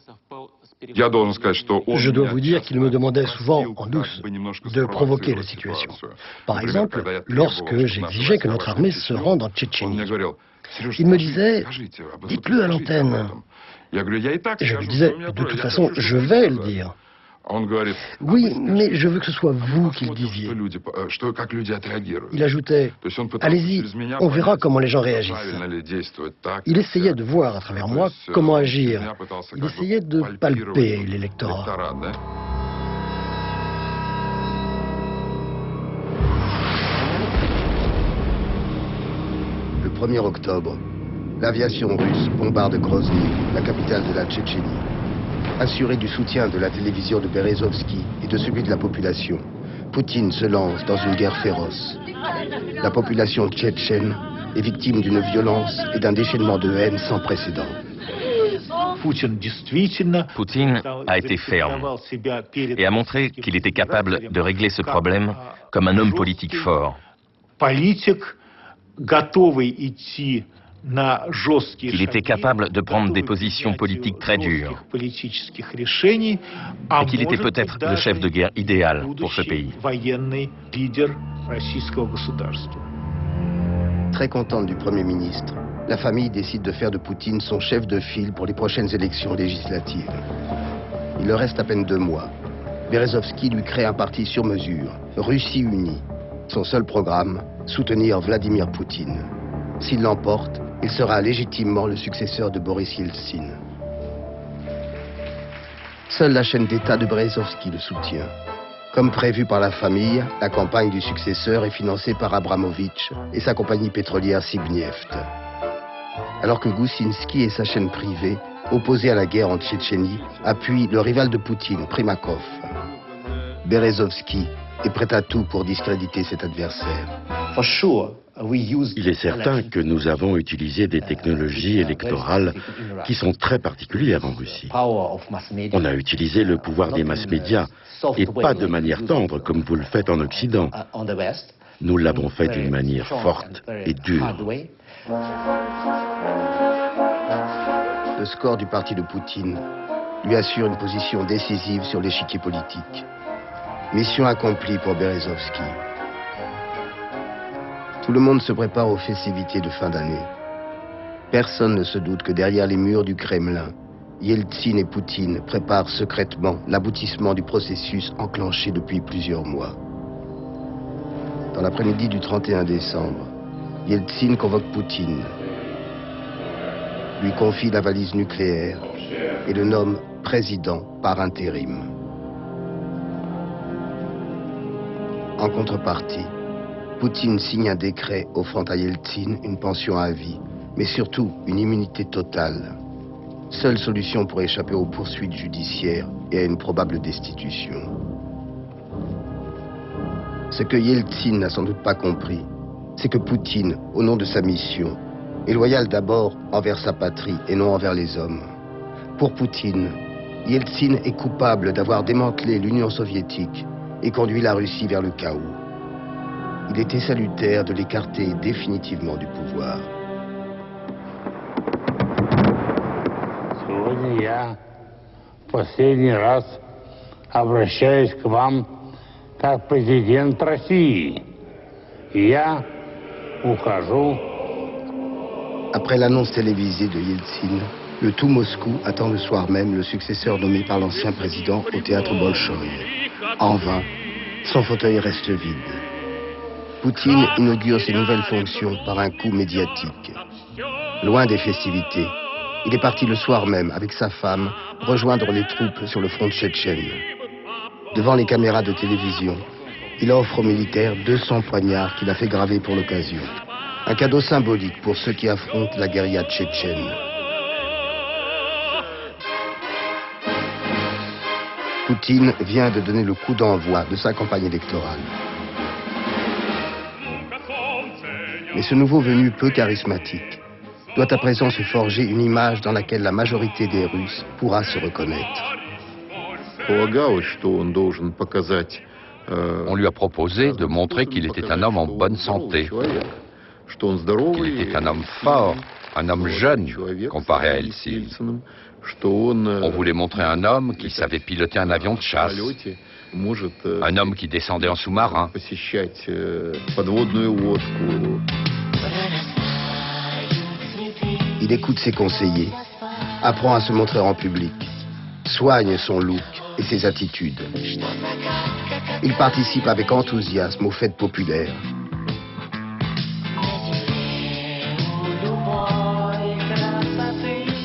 Je dois vous dire qu'il me demandait souvent, en douce, de provoquer la situation. Par exemple, lorsque j'exigeais que notre armée se rende en Tchétchénie. Il me disait « dites-le à l'antenne ». Je lui disais « de toute façon, je vais le dire ». Oui, mais je veux que ce soit vous qui le disiez. Il ajoutait « allez-y, on verra comment les gens réagissent ». Il essayait de voir à travers moi comment agir. Il essayait de palper l'électorat. Le 1er octobre, l'aviation russe bombarde Grozny, la capitale de la Tchétchénie. Assuré du soutien de la télévision de Berezovsky et de celui de la population, Poutine se lance dans une guerre féroce. La population tchétchène est victime d'une violence et d'un déchaînement de haine sans précédent. Poutine a été ferme et a montré qu'il était capable de régler ce problème comme un homme politique fort. Qu'il était capable de prendre des positions politiques très dures et qu'il était peut-être le chef de guerre idéal pour ce pays. Très contente du Premier ministre, la famille décide de faire de Poutine son chef de file pour les prochaines élections législatives. Il leur reste à peine 2 mois. Berezovsky lui crée un parti sur mesure, Russie Unie. Son seul programme, soutenir Vladimir Poutine. S'il l'emporte, il sera légitimement le successeur de Boris Yeltsin. Seule la chaîne d'État de Berezovsky le soutient. Comme prévu par la famille, la campagne du successeur est financée par Abramovitch et sa compagnie pétrolière Sibneft. Alors que Goussinski et sa chaîne privée, opposée à la guerre en Tchétchénie, appuient le rival de Poutine, Primakov. Berezovsky est prêt à tout pour discréditer cet adversaire. Il est certain que nous avons utilisé des technologies électorales qui sont très particulières en Russie. On a utilisé le pouvoir des mass-médias, et pas de manière tendre comme vous le faites en Occident. Nous l'avons fait d'une manière forte et dure. Le score du parti de Poutine lui assure une position décisive sur l'échiquier politique. Mission accomplie pour Berezovsky. Tout le monde se prépare aux festivités de fin d'année. Personne ne se doute que derrière les murs du Kremlin, Yeltsin et Poutine préparent secrètement l'aboutissement du processus enclenché depuis plusieurs mois. Dans l'après-midi du 31 décembre, Yeltsin convoque Poutine, lui confie la valise nucléaire et le nomme président par intérim. En contrepartie, Poutine signe un décret offrant à Yeltsin une pension à vie, mais surtout une immunité totale. Seule solution pour échapper aux poursuites judiciaires et à une probable destitution. Ce que Yeltsin n'a sans doute pas compris, c'est que Poutine, au nom de sa mission, est loyal d'abord envers sa patrie et non envers les hommes. Pour Poutine, Yeltsin est coupable d'avoir démantelé l'Union soviétique et conduit la Russie vers le chaos. Il était salutaire de l'écarter définitivement du pouvoir. Сегодня я последний раз обращаюсь к вам как президент России. Я ухожу. Après l'annonce télévisée de Yeltsin, le tout Moscou attend le soir même le successeur nommé par l'ancien président au théâtre Bolchoï. En vain, son fauteuil reste vide. Poutine inaugure ses nouvelles fonctions par un coup médiatique. Loin des festivités, il est parti le soir même avec sa femme rejoindre les troupes sur le front tchétchène. Devant les caméras de télévision, il offre aux militaires 200 poignards qu'il a fait graver pour l'occasion. Un cadeau symbolique pour ceux qui affrontent la guérilla tchétchène. Poutine vient de donner le coup d'envoi de sa campagne électorale. Mais ce nouveau venu peu charismatique doit à présent se forger une image dans laquelle la majorité des Russes pourra se reconnaître. On lui a proposé de montrer qu'il était un homme en bonne santé, qu'il était un homme fort, un homme jeune, comparé à Helsinki. On voulait montrer un homme qui savait piloter un avion de chasse, un homme qui descendait en sous-marin. Il écoute ses conseillers, apprend à se montrer en public, soigne son look et ses attitudes. Il participe avec enthousiasme aux fêtes populaires.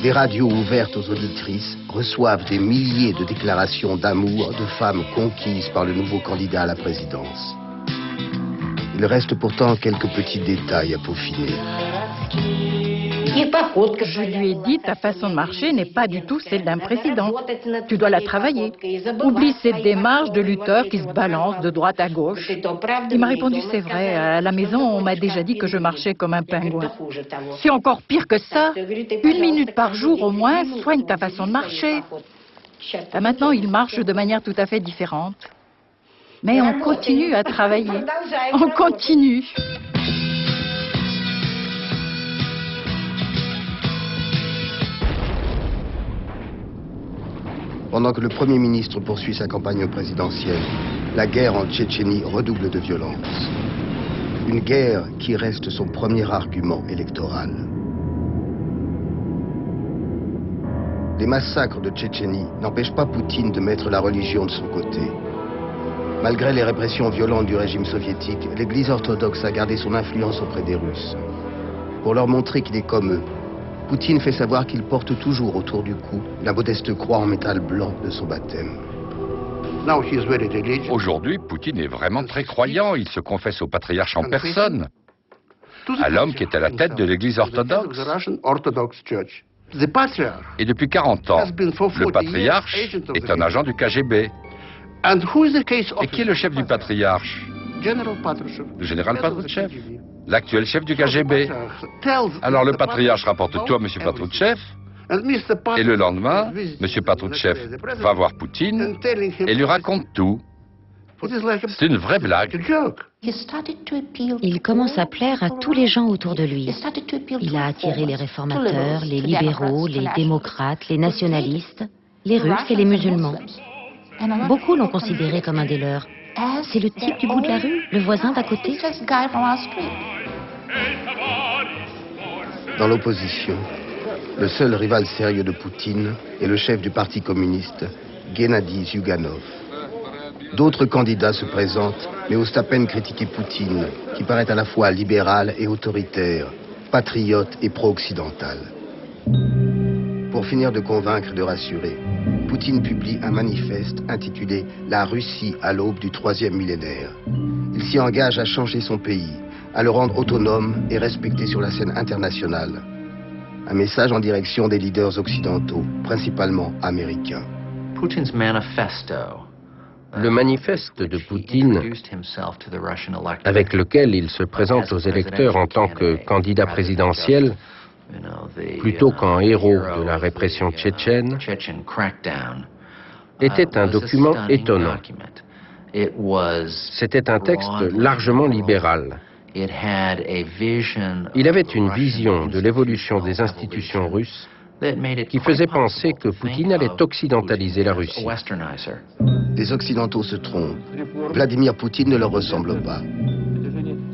Des radios ouvertes aux auditrices reçoivent des milliers de déclarations d'amour de femmes conquises par le nouveau candidat à la présidence. Il reste pourtant quelques petits détails à peaufiner. Je lui ai dit, ta façon de marcher n'est pas du tout celle d'un président. Tu dois la travailler. Oublie cette démarche de lutteur qui se balance de droite à gauche. Il m'a répondu, c'est vrai, à la maison, on m'a déjà dit que je marchais comme un pingouin. C'est encore pire que ça. 1 minute par jour au moins, soigne ta façon de marcher. Maintenant, il marche de manière tout à fait différente. Mais on continue à travailler. On continue. Pendant que le Premier ministre poursuit sa campagne présidentielle, la guerre en Tchétchénie redouble de violence. Une guerre qui reste son premier argument électoral. Les massacres de Tchétchénie n'empêchent pas Poutine de mettre la religion de son côté. Malgré les répressions violentes du régime soviétique, l'Église orthodoxe a gardé son influence auprès des Russes. Pour leur montrer qu'il est comme eux, Poutine fait savoir qu'il porte toujours autour du cou la modeste croix en métal blanc de son baptême. Aujourd'hui, Poutine est vraiment très croyant. Il se confesse au patriarche en personne, à l'homme qui est à la tête de l'Église orthodoxe. Et depuis 40 ans, le patriarche est un agent du KGB. Et qui est le chef du patriarche? Le général Patrouchev, l'actuel chef du KGB. Alors le patriarche rapporte tout à M. Patrouchev, et le lendemain, M. Patrouchev va voir Poutine et lui raconte tout. C'est une vraie blague. Il commence à plaire à tous les gens autour de lui. Il a attiré les réformateurs, les libéraux, les démocrates, les nationalistes, les Russes et les musulmans. Beaucoup l'ont considéré comme un des leurs. C'est le type du bout de la rue, le voisin d'à côté. Dans l'opposition, le seul rival sérieux de Poutine est le chef du parti communiste, Gennady Zyuganov. D'autres candidats se présentent, mais osent à peine critiquer Poutine, qui paraît à la fois libéral et autoritaire, patriote et pro-occidental. Pour finir de convaincre et de rassurer, Poutine publie un manifeste intitulé « La Russie à l'aube du 3e millénaire ». Il s'y engage à changer son pays, à le rendre autonome et respecté sur la scène internationale. un message en direction des leaders occidentaux, principalement américains. Le manifeste de Poutine, avec lequel il se présente aux électeurs en tant que candidat présidentiel, plutôt qu'en héros de la répression tchétchène, était un document étonnant. C'était un texte largement libéral. Il avait une vision de l'évolution des institutions russes qui faisait penser que Poutine allait occidentaliser la Russie. Les Occidentaux se trompent. Vladimir Poutine ne leur ressemble pas.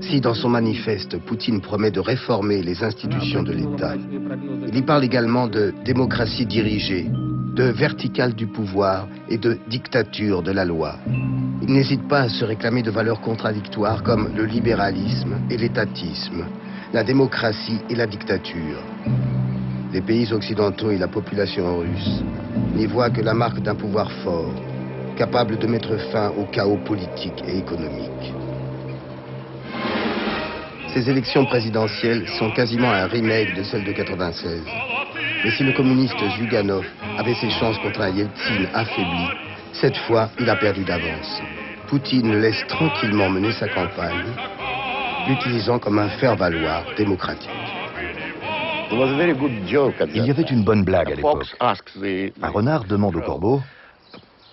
Si dans son manifeste, Poutine promet de réformer les institutions de l'État, il y parle également de démocratie dirigée, de verticale du pouvoir et de dictature de la loi. Il n'hésite pas à se réclamer de valeurs contradictoires comme le libéralisme et l'étatisme, la démocratie et la dictature. Les pays occidentaux et la population russe n'y voient que la marque d'un pouvoir fort, capable de mettre fin au chaos politique et économique. Ces élections présidentielles sont quasiment un remake de celles de 96. Mais si le communiste Zyuganov avait ses chances contre un Yeltsin affaibli, cette fois, il a perdu d'avance. Poutine le laisse tranquillement mener sa campagne, l'utilisant comme un faire-valoir démocratique. Il y avait une bonne blague à l'époque. Un renard demande au corbeau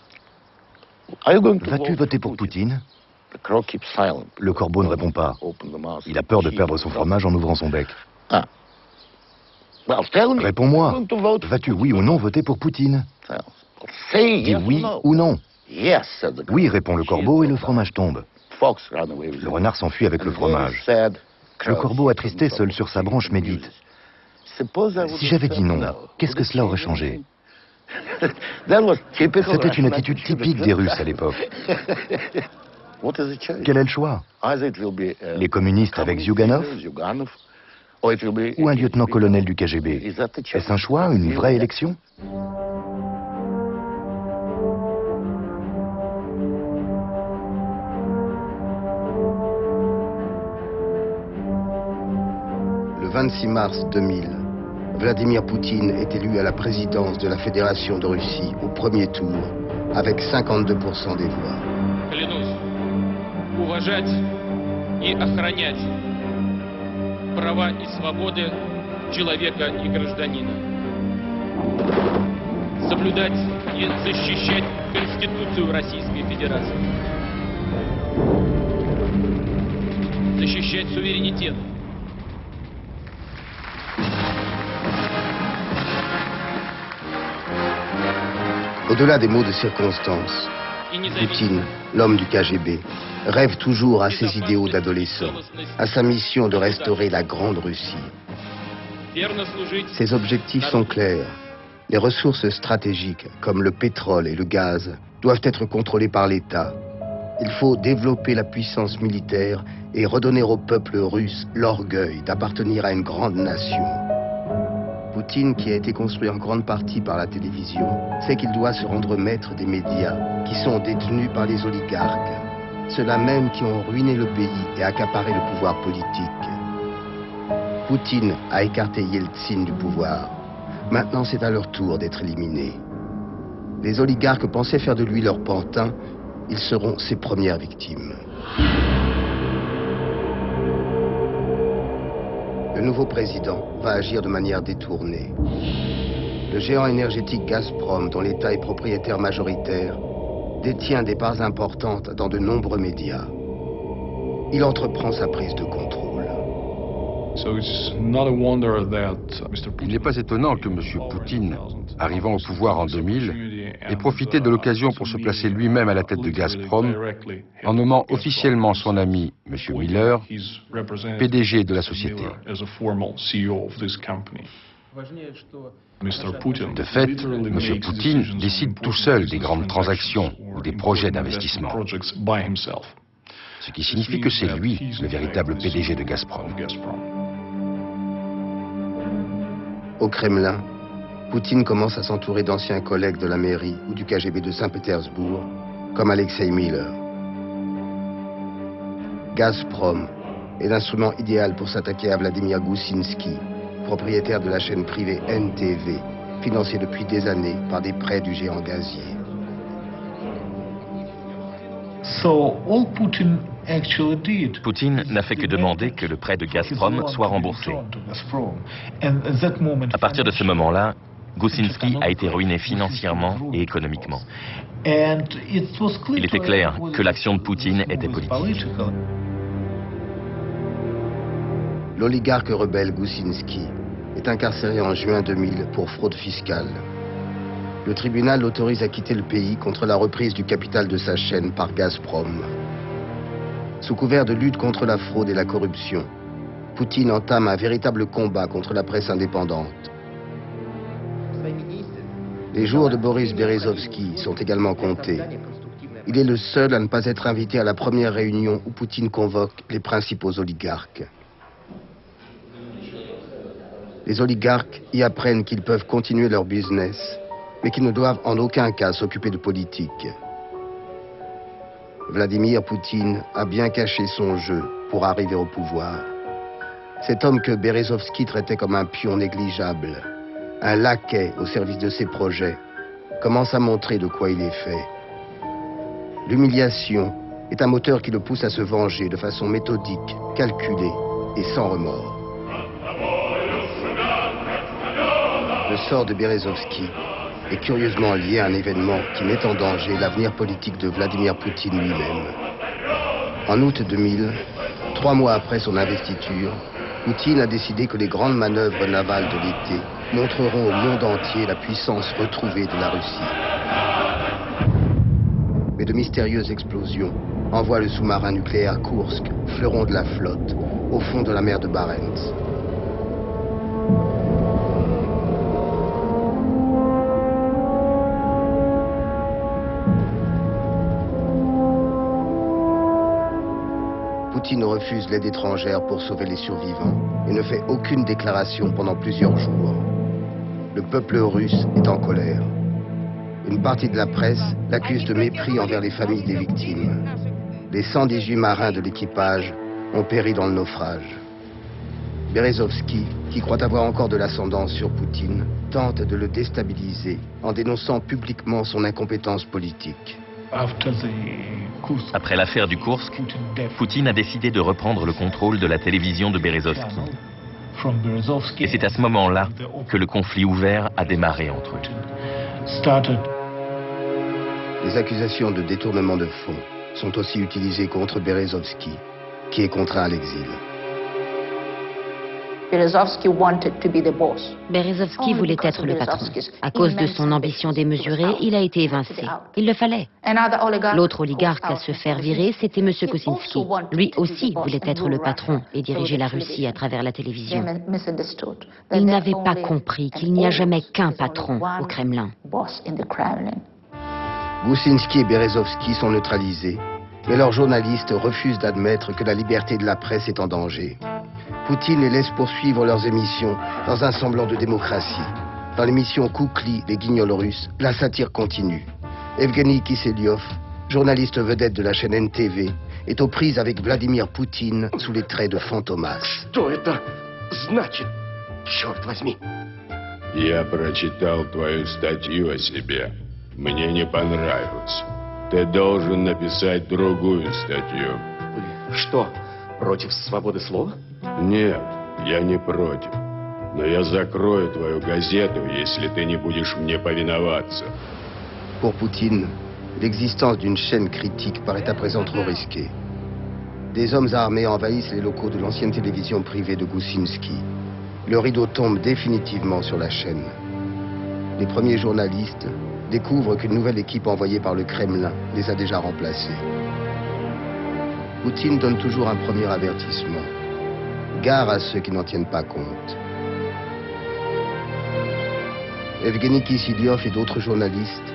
« Vas-tu voter pour Poutine ?» Le corbeau ne répond pas. Il a peur de perdre son fromage en ouvrant son bec. « Réponds-moi, vas-tu oui ou non voter pour Poutine ?» Dis oui ou non. « Oui » répond le corbeau et le fromage tombe. Le renard s'enfuit avec le fromage. Le corbeau, attristé, seul sur sa branche, médite. Si j'avais dit non, qu'est-ce que cela aurait changé? C'était une attitude typique des Russes à l'époque. Quel est le choix? Les communistes avec Zyuganov? Ou un lieutenant-colonel du KGB? Est-ce un choix, une vraie élection? Le 26 mars 2000, Vladimir Poutine est élu à la présidence de la Fédération de Russie au premier tour, avec 52% des voix. Клянусь уважать и охранять права и свободы человека и гражданина. Соблюдать и защищать Конституцию Российской Федерации. Защищать суверенитет. Au-delà des mots de circonstance, Poutine, l'homme du KGB, rêve toujours à ses idéaux d'adolescent, à sa mission de restaurer la Grande Russie. Ses objectifs sont clairs. Les ressources stratégiques, comme le pétrole et le gaz, doivent être contrôlées par l'État. Il faut développer la puissance militaire et redonner au peuple russe l'orgueil d'appartenir à une grande nation. Poutine, qui a été construit en grande partie par la télévision, sait qu'il doit se rendre maître des médias, qui sont détenus par les oligarques, ceux-là même qui ont ruiné le pays et accaparé le pouvoir politique. Poutine a écarté Yeltsin du pouvoir. Maintenant, c'est à leur tour d'être éliminés. Les oligarques pensaient faire de lui leur pantin. Ils seront ses premières victimes. Le nouveau président va agir de manière détournée. Le géant énergétique Gazprom, dont l'État est propriétaire majoritaire, détient des parts importantes dans de nombreux médias. Il entreprend sa prise de contrôle. Il n'est pas étonnant que M. Poutine, arrivant au pouvoir en 2000, ait profité de l'occasion pour se placer lui-même à la tête de Gazprom, en nommant officiellement son ami, M. Miller, PDG de la société. De fait, M. Poutine décide tout seul des grandes transactions ou des projets d'investissement. Ce qui signifie que c'est lui le véritable PDG de Gazprom. Au Kremlin, Poutine commence à s'entourer d'anciens collègues de la mairie ou du KGB de Saint-Pétersbourg, comme Alexei Miller. Gazprom est l'instrument idéal pour s'attaquer à Vladimir Goussinski, propriétaire de la chaîne privée NTV, financée depuis des années par des prêts du géant gazier. Poutine n'a fait que demander que le prêt de Gazprom soit remboursé. À partir de ce moment-là, Gusinski a été ruiné financièrement et économiquement. Il était clair que l'action de Poutine était politique. L'oligarque rebelle Gusinski est incarcéré en juin 2000 pour fraude fiscale. Le tribunal l'autorise à quitter le pays contre la reprise du capital de sa chaîne par Gazprom. Sous couvert de lutte contre la fraude et la corruption, Poutine entame un véritable combat contre la presse indépendante. Les jours de Boris Berezovsky sont également comptés. Il est le seul à ne pas être invité à la première réunion où Poutine convoque les principaux oligarques. Les oligarques y apprennent qu'ils peuvent continuer leur business, mais qu'ils ne doivent en aucun cas s'occuper de politique. Vladimir Poutine a bien caché son jeu pour arriver au pouvoir. Cet homme que Berezovsky traitait comme un pion négligeable, un laquais au service de ses projets, commence à montrer de quoi il est fait. L'humiliation est un moteur qui le pousse à se venger de façon méthodique, calculée et sans remords. Le sort de Berezovsky est curieusement lié à un événement qui met en danger l'avenir politique de Vladimir Poutine lui-même. En août 2000, 3 mois après son investiture, Poutine a décidé que les grandes manœuvres navales de l'été montreront au monde entier la puissance retrouvée de la Russie. Mais de mystérieuses explosions envoient le sous-marin nucléaire Kursk, fleuron de la flotte, au fond de la mer de Barents. Poutine refuse l'aide étrangère pour sauver les survivants et ne fait aucune déclaration pendant plusieurs jours. Le peuple russe est en colère. Une partie de la presse l'accuse de mépris envers les familles des victimes. Les 118 marins de l'équipage ont péri dans le naufrage. Berezovsky, qui croit avoir encore de l'ascendance sur Poutine, tente de le déstabiliser en dénonçant publiquement son incompétence politique. Après l'affaire du Kursk, Poutine a décidé de reprendre le contrôle de la télévision de Berezovsky. Et c'est à ce moment-là que le conflit ouvert a démarré entre eux. Les accusations de détournement de fonds sont aussi utilisées contre Berezovsky, qui est contraint à l'exil. Berezovsky voulait être le patron. À cause de son ambition démesurée, il a été évincé. Il le fallait. L'autre oligarque à se faire virer, c'était M. Kosinski. Lui aussi voulait être le patron et diriger la Russie à travers la télévision. Il n'avait pas compris qu'il n'y a jamais qu'un patron au Kremlin. Gusinski et Berezovsky sont neutralisés, mais leurs journalistes refusent d'admettre que la liberté de la presse est en danger. Poutine les laisse poursuivre leurs émissions dans un semblant de démocratie. Dans l'émission Koukli, les guignols russes, la satire continue. Evgeny Kiselyov, journaliste vedette de la chaîne NTV, est aux prises avec Vladimir Poutine sous les traits de Fantomas. Я прочитал твою статью о себе. Мне не понравилось. Ты должен написать другую статью. Что, против свободы слова? Нет, я не против. Но я закрою твою газету, если ты не будешь мне повиноваться. Pour Poutine, l'existence d'une chaîne critique paraît à présent trop risquée. Des hommes armés envahissent les locaux de l'ancienne télévision privée de Gusinski. Le rideau tombe définitivement sur la chaîne. Les premiers journalistes découvrent qu'une nouvelle équipe envoyée par le Kremlin les a déjà remplacés. Poutine donne toujours un premier avertissement. Gare à ceux qui n'en tiennent pas compte. Evgeny Kiselyov et d'autres journalistes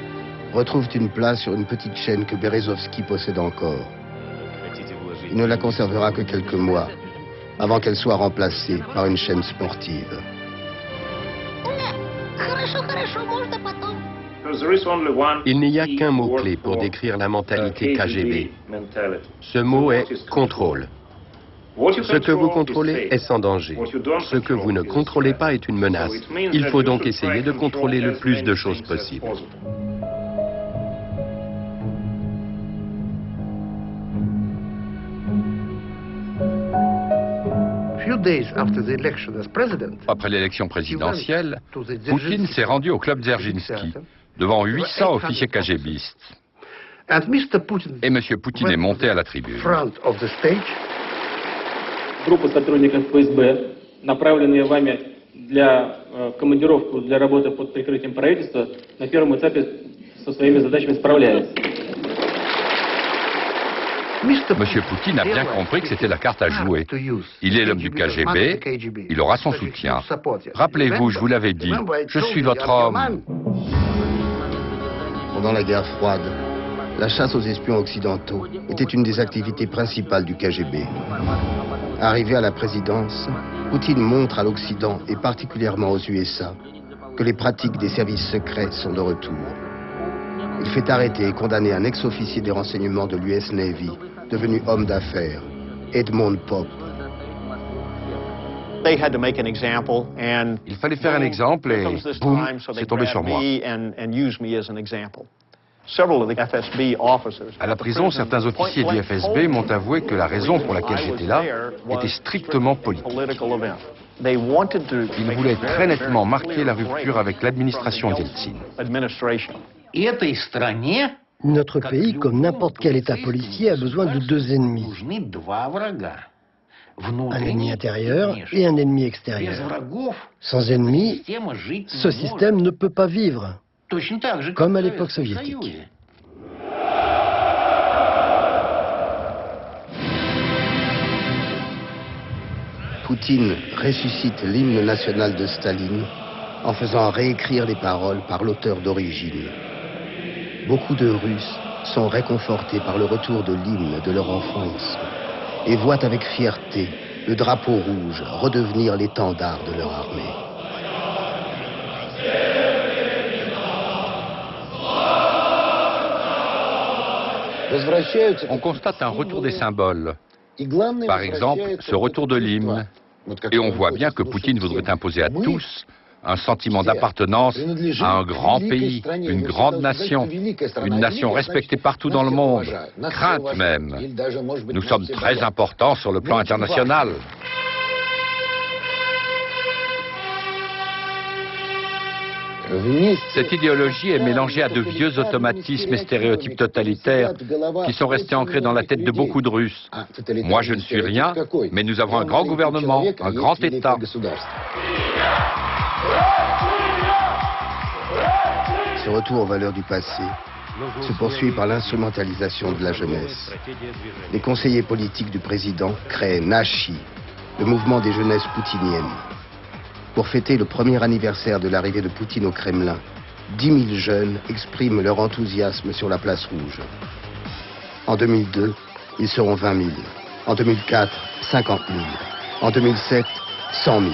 retrouvent une place sur une petite chaîne que Berezovsky possède encore. Il ne la conservera que quelques mois, avant qu'elle soit remplacée par une chaîne sportive. Il n'y a qu'un mot-clé pour décrire la mentalité KGB. Ce mot est « contrôle ». Ce que vous contrôlez est sans danger. Ce que vous ne contrôlez pas est une menace. Il faut donc essayer de contrôler le plus de choses possible. Après l'élection présidentielle, Poutine s'est rendu au club Dzerzhinsky, devant 800 officiers KGBistes. Et M. Poutine est monté à la tribune. Группа сотрудников ФСБ, направленные вами для командировку для работы под прикрытием правительства, на первом этапе со своими задачами справляется. M. Poutine a bien compris que c'était la carte à jouer. Il est l'homme du KGB, il aura son soutien. Rappelez-vous, je vous l'avais dit, je suis votre homme. Pendant la guerre froide, la chasse aux espions occidentaux était une des activités principales du KGB. Arrivé à la présidence, Poutine montre à l'Occident, et particulièrement aux USA, que les pratiques des services secrets sont de retour. Il fait arrêter et condamner un ex-officier des renseignements de l'US Navy, devenu homme d'affaires, Edmund Pope. Il fallait faire un exemple et boum, c'est tombé sur moi. À la prison, certains officiers du FSB m'ont avoué que la raison pour laquelle j'étais là était strictement politique. Ils voulaient très nettement marquer la rupture avec l'administration Yeltsin. Notre pays, comme n'importe quel État policier, a besoin de deux ennemis. Un ennemi intérieur et un ennemi extérieur. Sans ennemis, ce système ne peut pas vivre, comme à l'époque soviétique. Poutine ressuscite l'hymne national de Staline en faisant réécrire les paroles par l'auteur d'origine. Beaucoup de Russes sont réconfortés par le retour de l'hymne de leur enfance et voient avec fierté le drapeau rouge redevenir l'étendard de leur armée. On constate un retour des symboles. Par exemple, ce retour de l'hymne. Et on voit bien que Poutine voudrait imposer à tous un sentiment d'appartenance à un grand pays, une grande nation, une nation respectée partout dans le monde, crainte même. Nous sommes très importants sur le plan international. Cette idéologie est mélangée à de vieux automatismes et stéréotypes totalitaires qui sont restés ancrés dans la tête de beaucoup de Russes. Moi, je ne suis rien, mais nous avons un grand gouvernement, un grand État. Ce retour aux valeurs du passé se poursuit par l'instrumentalisation de la jeunesse. Les conseillers politiques du président créent Nashi, le mouvement des jeunesses poutiniennes. Pour fêter le premier anniversaire de l'arrivée de Poutine au Kremlin, 10 000 jeunes expriment leur enthousiasme sur la place rouge. En 2002, ils seront 20 000. En 2004, 50 000. En 2007, 100 000.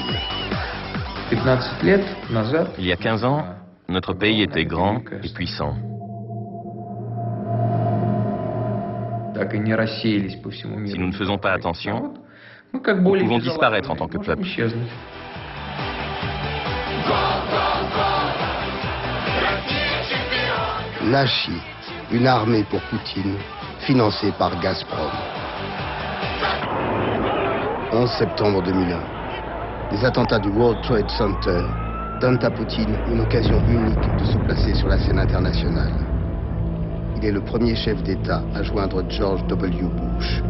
Il y a 15 ans, notre pays était grand et puissant. Si nous ne faisons pas attention, nous pouvons disparaître en tant que peuple. Nashi, une armée pour Poutine, financée par Gazprom. 11 septembre 2001. Les attentats du World Trade Center donnent à Poutine une occasion unique de se placer sur la scène internationale. Il est le premier chef d'État à joindre George W. Bush.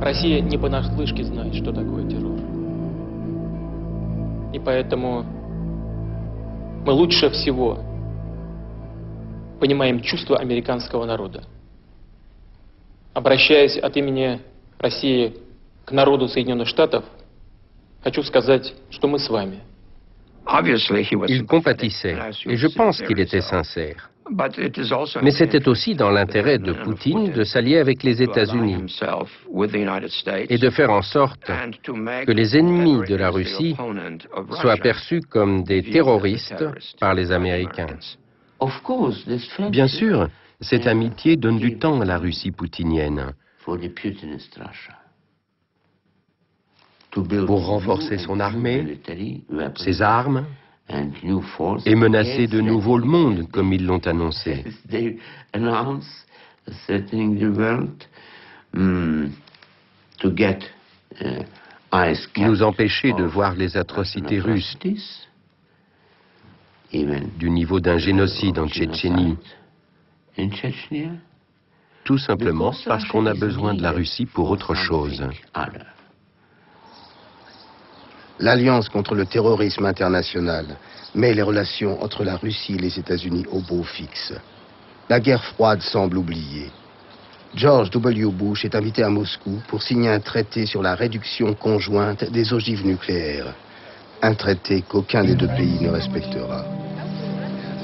Россия не понаслышке знает, что такое террор. И поэтому мы лучше всего понимаем чувства американского народа. Обращаясь от имени России к народу Соединенных Штатов, хочу сказать, что мы с вами. Il compatissait, et je pense qu'il était sincère. Mais c'était aussi dans l'intérêt de Poutine de s'allier avec les États-Unis et de faire en sorte que les ennemis de la Russie soient perçus comme des terroristes par les Américains. Bien sûr, Cette amitié donne du temps à la Russie poutinienne pour renforcer son armée, ses armes, et menacer de nouveau le monde, comme ils l'ont annoncé. Nous empêcher de voir les atrocités russes, du niveau d'un génocide en Tchétchénie, tout simplement parce qu'on a besoin de la Russie pour autre chose. L'Alliance contre le terrorisme international met les relations entre la Russie et les États-Unis au beau fixe. La guerre froide semble oubliée. George W. Bush est invité à Moscou pour signer un traité sur la réduction conjointe des ogives nucléaires. Un traité qu'aucun des deux pays ne respectera.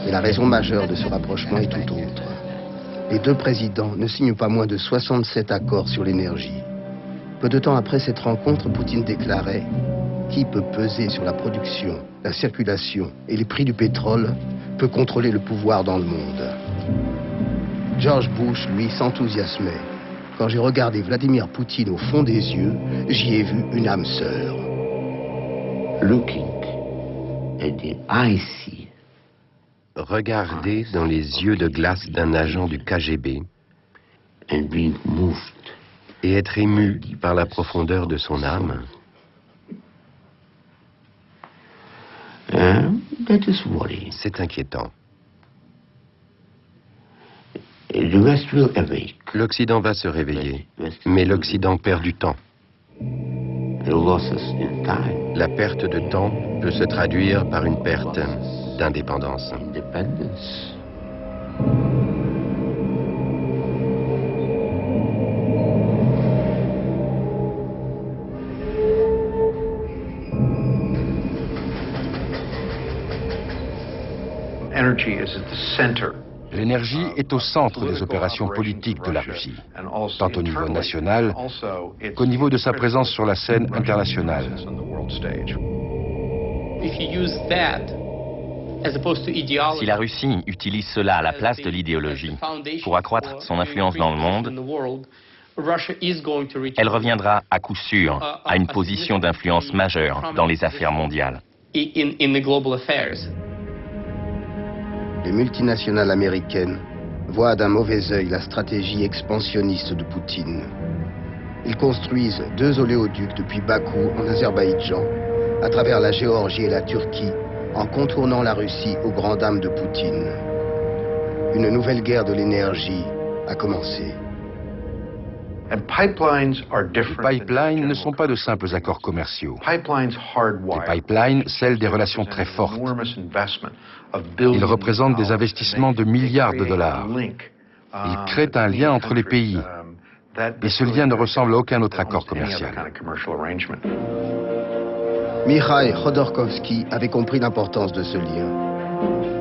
Mais la raison majeure de ce rapprochement est tout autre. Les deux présidents ne signent pas moins de 67 accords sur l'énergie. Peu de temps après cette rencontre, Poutine déclarait « Qui peut peser sur la production, la circulation et les prix du pétrole peut contrôler le pouvoir dans le monde ». George Bush, lui, s'enthousiasmait. Quand j'ai regardé Vladimir Poutine au fond des yeux, j'y ai vu une âme sœur. Regarder dans les yeux de glace d'un agent du KGB et être ému par la profondeur de son âme, c'est inquiétant. L'Occident va se réveiller, mais l'Occident perd du temps. La perte de temps peut se traduire par une perte d'indépendance. L'énergie est au centre des opérations politiques de la Russie, tant au niveau national qu'au niveau de sa présence sur la scène internationale. Si la Russie utilise cela à la place de l'idéologie pour accroître son influence dans le monde, elle reviendra à coup sûr à une position d'influence majeure dans les affaires mondiales. Les multinationales américaines voient d'un mauvais œil la stratégie expansionniste de Poutine. Ils construisent 2 oléoducs depuis Bakou en Azerbaïdjan, à travers la Géorgie et la Turquie, en contournant la Russie aux grandes dames de Poutine. Une nouvelle guerre de l'énergie a commencé. Les pipelines ne sont pas de simples accords commerciaux. Les pipelines scellent des relations très fortes. Ils représentent des investissements de milliards de dollars. Ils créent un lien entre les pays. Et ce lien ne ressemble à aucun autre accord commercial. Mikhail Khodorkovsky avait compris l'importance de ce lien.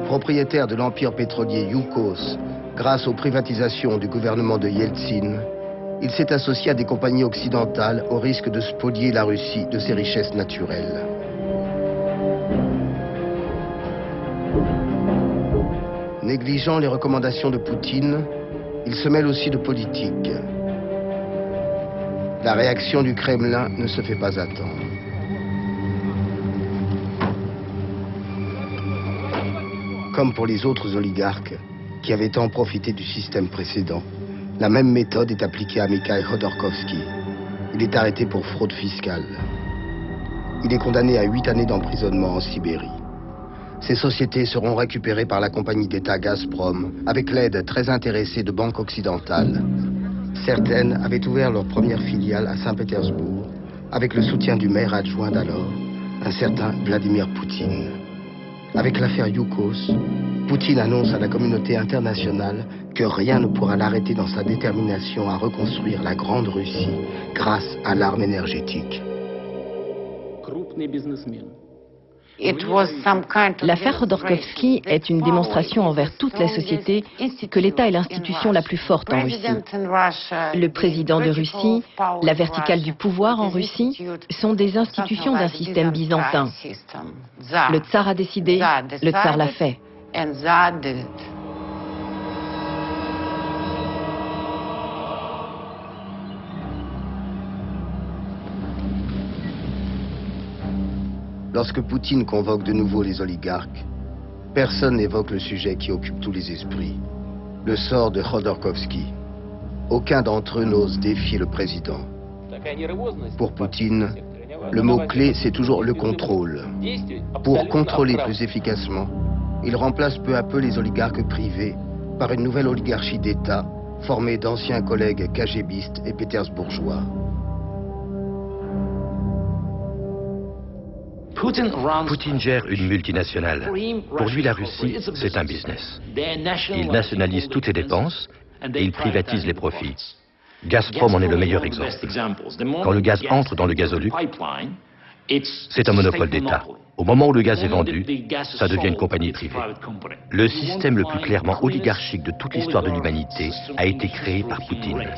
Propriétaire de l'empire pétrolier Yukos, grâce aux privatisations du gouvernement de Yeltsin, il s'est associé à des compagnies occidentales au risque de spolier la Russie de ses richesses naturelles. Négligeant les recommandations de Poutine, il se mêle aussi de politique. La réaction du Kremlin ne se fait pas attendre. Comme pour les autres oligarques qui avaient tant profité du système précédent, la même méthode est appliquée à Mikhail Khodorkovsky. Il est arrêté pour fraude fiscale. Il est condamné à 8 années d'emprisonnement en Sibérie. Ces sociétés seront récupérées par la compagnie d'État Gazprom avec l'aide très intéressée de banques occidentales. Certaines avaient ouvert leur première filiale à Saint-Pétersbourg avec le soutien du maire adjoint d'alors, un certain Vladimir Poutine. Avec l'affaire Yukos, Poutine annonce à la communauté internationale que rien ne pourra l'arrêter dans sa détermination à reconstruire la Grande Russie grâce à l'arme énergétique. L'affaire Khodorkovsky est une démonstration envers toute la société que l'État est l'institution la plus forte en Russie. Le président de Russie, la verticale du pouvoir en Russie, sont des institutions d'un système byzantin. Le tsar a décidé, le tsar l'a fait. Lorsque Poutine convoque de nouveau les oligarques, personne n'évoque le sujet qui occupe tous les esprits, le sort de Khodorkovsky. Aucun d'entre eux n'ose défier le président. Pour Poutine, le mot-clé, c'est toujours le contrôle. Pour contrôler plus efficacement, il remplace peu à peu les oligarques privés par une nouvelle oligarchie d'État formée d'anciens collègues KGBistes et pétersbourgeois. Poutine gère une multinationale. Pour lui, la Russie, c'est un business. Il nationalise toutes ses dépenses et il privatise les profits. Gazprom en est le meilleur exemple. Quand le gaz entre dans le gazoduc, c'est un monopole d'État. Au moment où le gaz est vendu, ça devient une compagnie privée. Le système le plus clairement oligarchique de toute l'histoire de l'humanité a été créé par Poutine.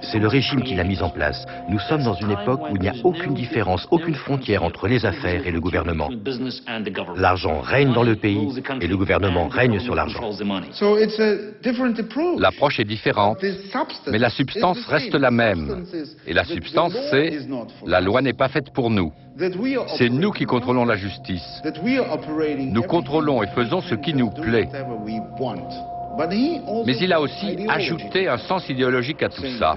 C'est le régime qui l'a mis en place. Nous sommes dans une époque où il n'y a aucune différence, aucune frontière entre les affaires et le gouvernement. L'argent règne dans le pays et le gouvernement règne sur l'argent. L'approche est différente, mais la substance reste la même. Et la substance, c'est « la loi n'est pas faite pour nous ». C'est nous qui contrôlons la justice. Nous contrôlons et faisons ce qui nous plaît. Mais il a aussi ajouté un sens idéologique à tout ça.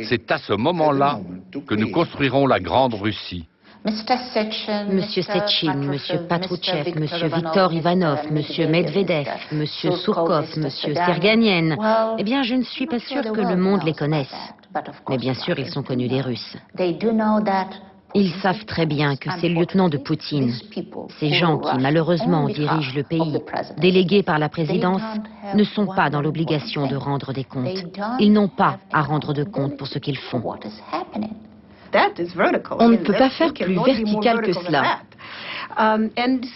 C'est à ce moment-là que nous construirons la grande Russie. Monsieur Sechin, Monsieur Patrouchev, Monsieur Viktor Ivanov, Monsieur Medvedev, Monsieur Surkov, Monsieur Serganien, eh bien, je ne suis pas sûre que le monde les connaisse. Mais bien sûr, ils sont connus des Russes. Ils savent très bien que ces lieutenants de Poutine, ces gens qui malheureusement dirigent le pays, délégués par la présidence, ne sont pas dans l'obligation de rendre des comptes. Ils n'ont pas à rendre de compte pour ce qu'ils font. On ne peut pas faire plus vertical que cela.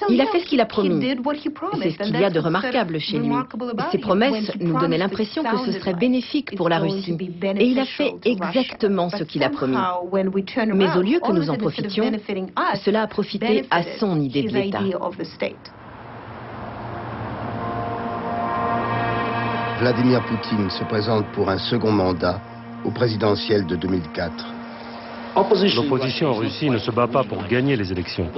Il a fait ce qu'il a promis. C'est ce qu'il y a de remarquable chez lui. Ses promesses nous donnaient l'impression que ce serait bénéfique pour la Russie. Et il a fait exactement ce qu'il a promis. Mais au lieu que nous en profitions, cela a profité à son idée de l'État. Vladimir Poutine se présente pour un second mandat au présidentiel de 2004. L'opposition en Russie ne se bat pas pour gagner les élections.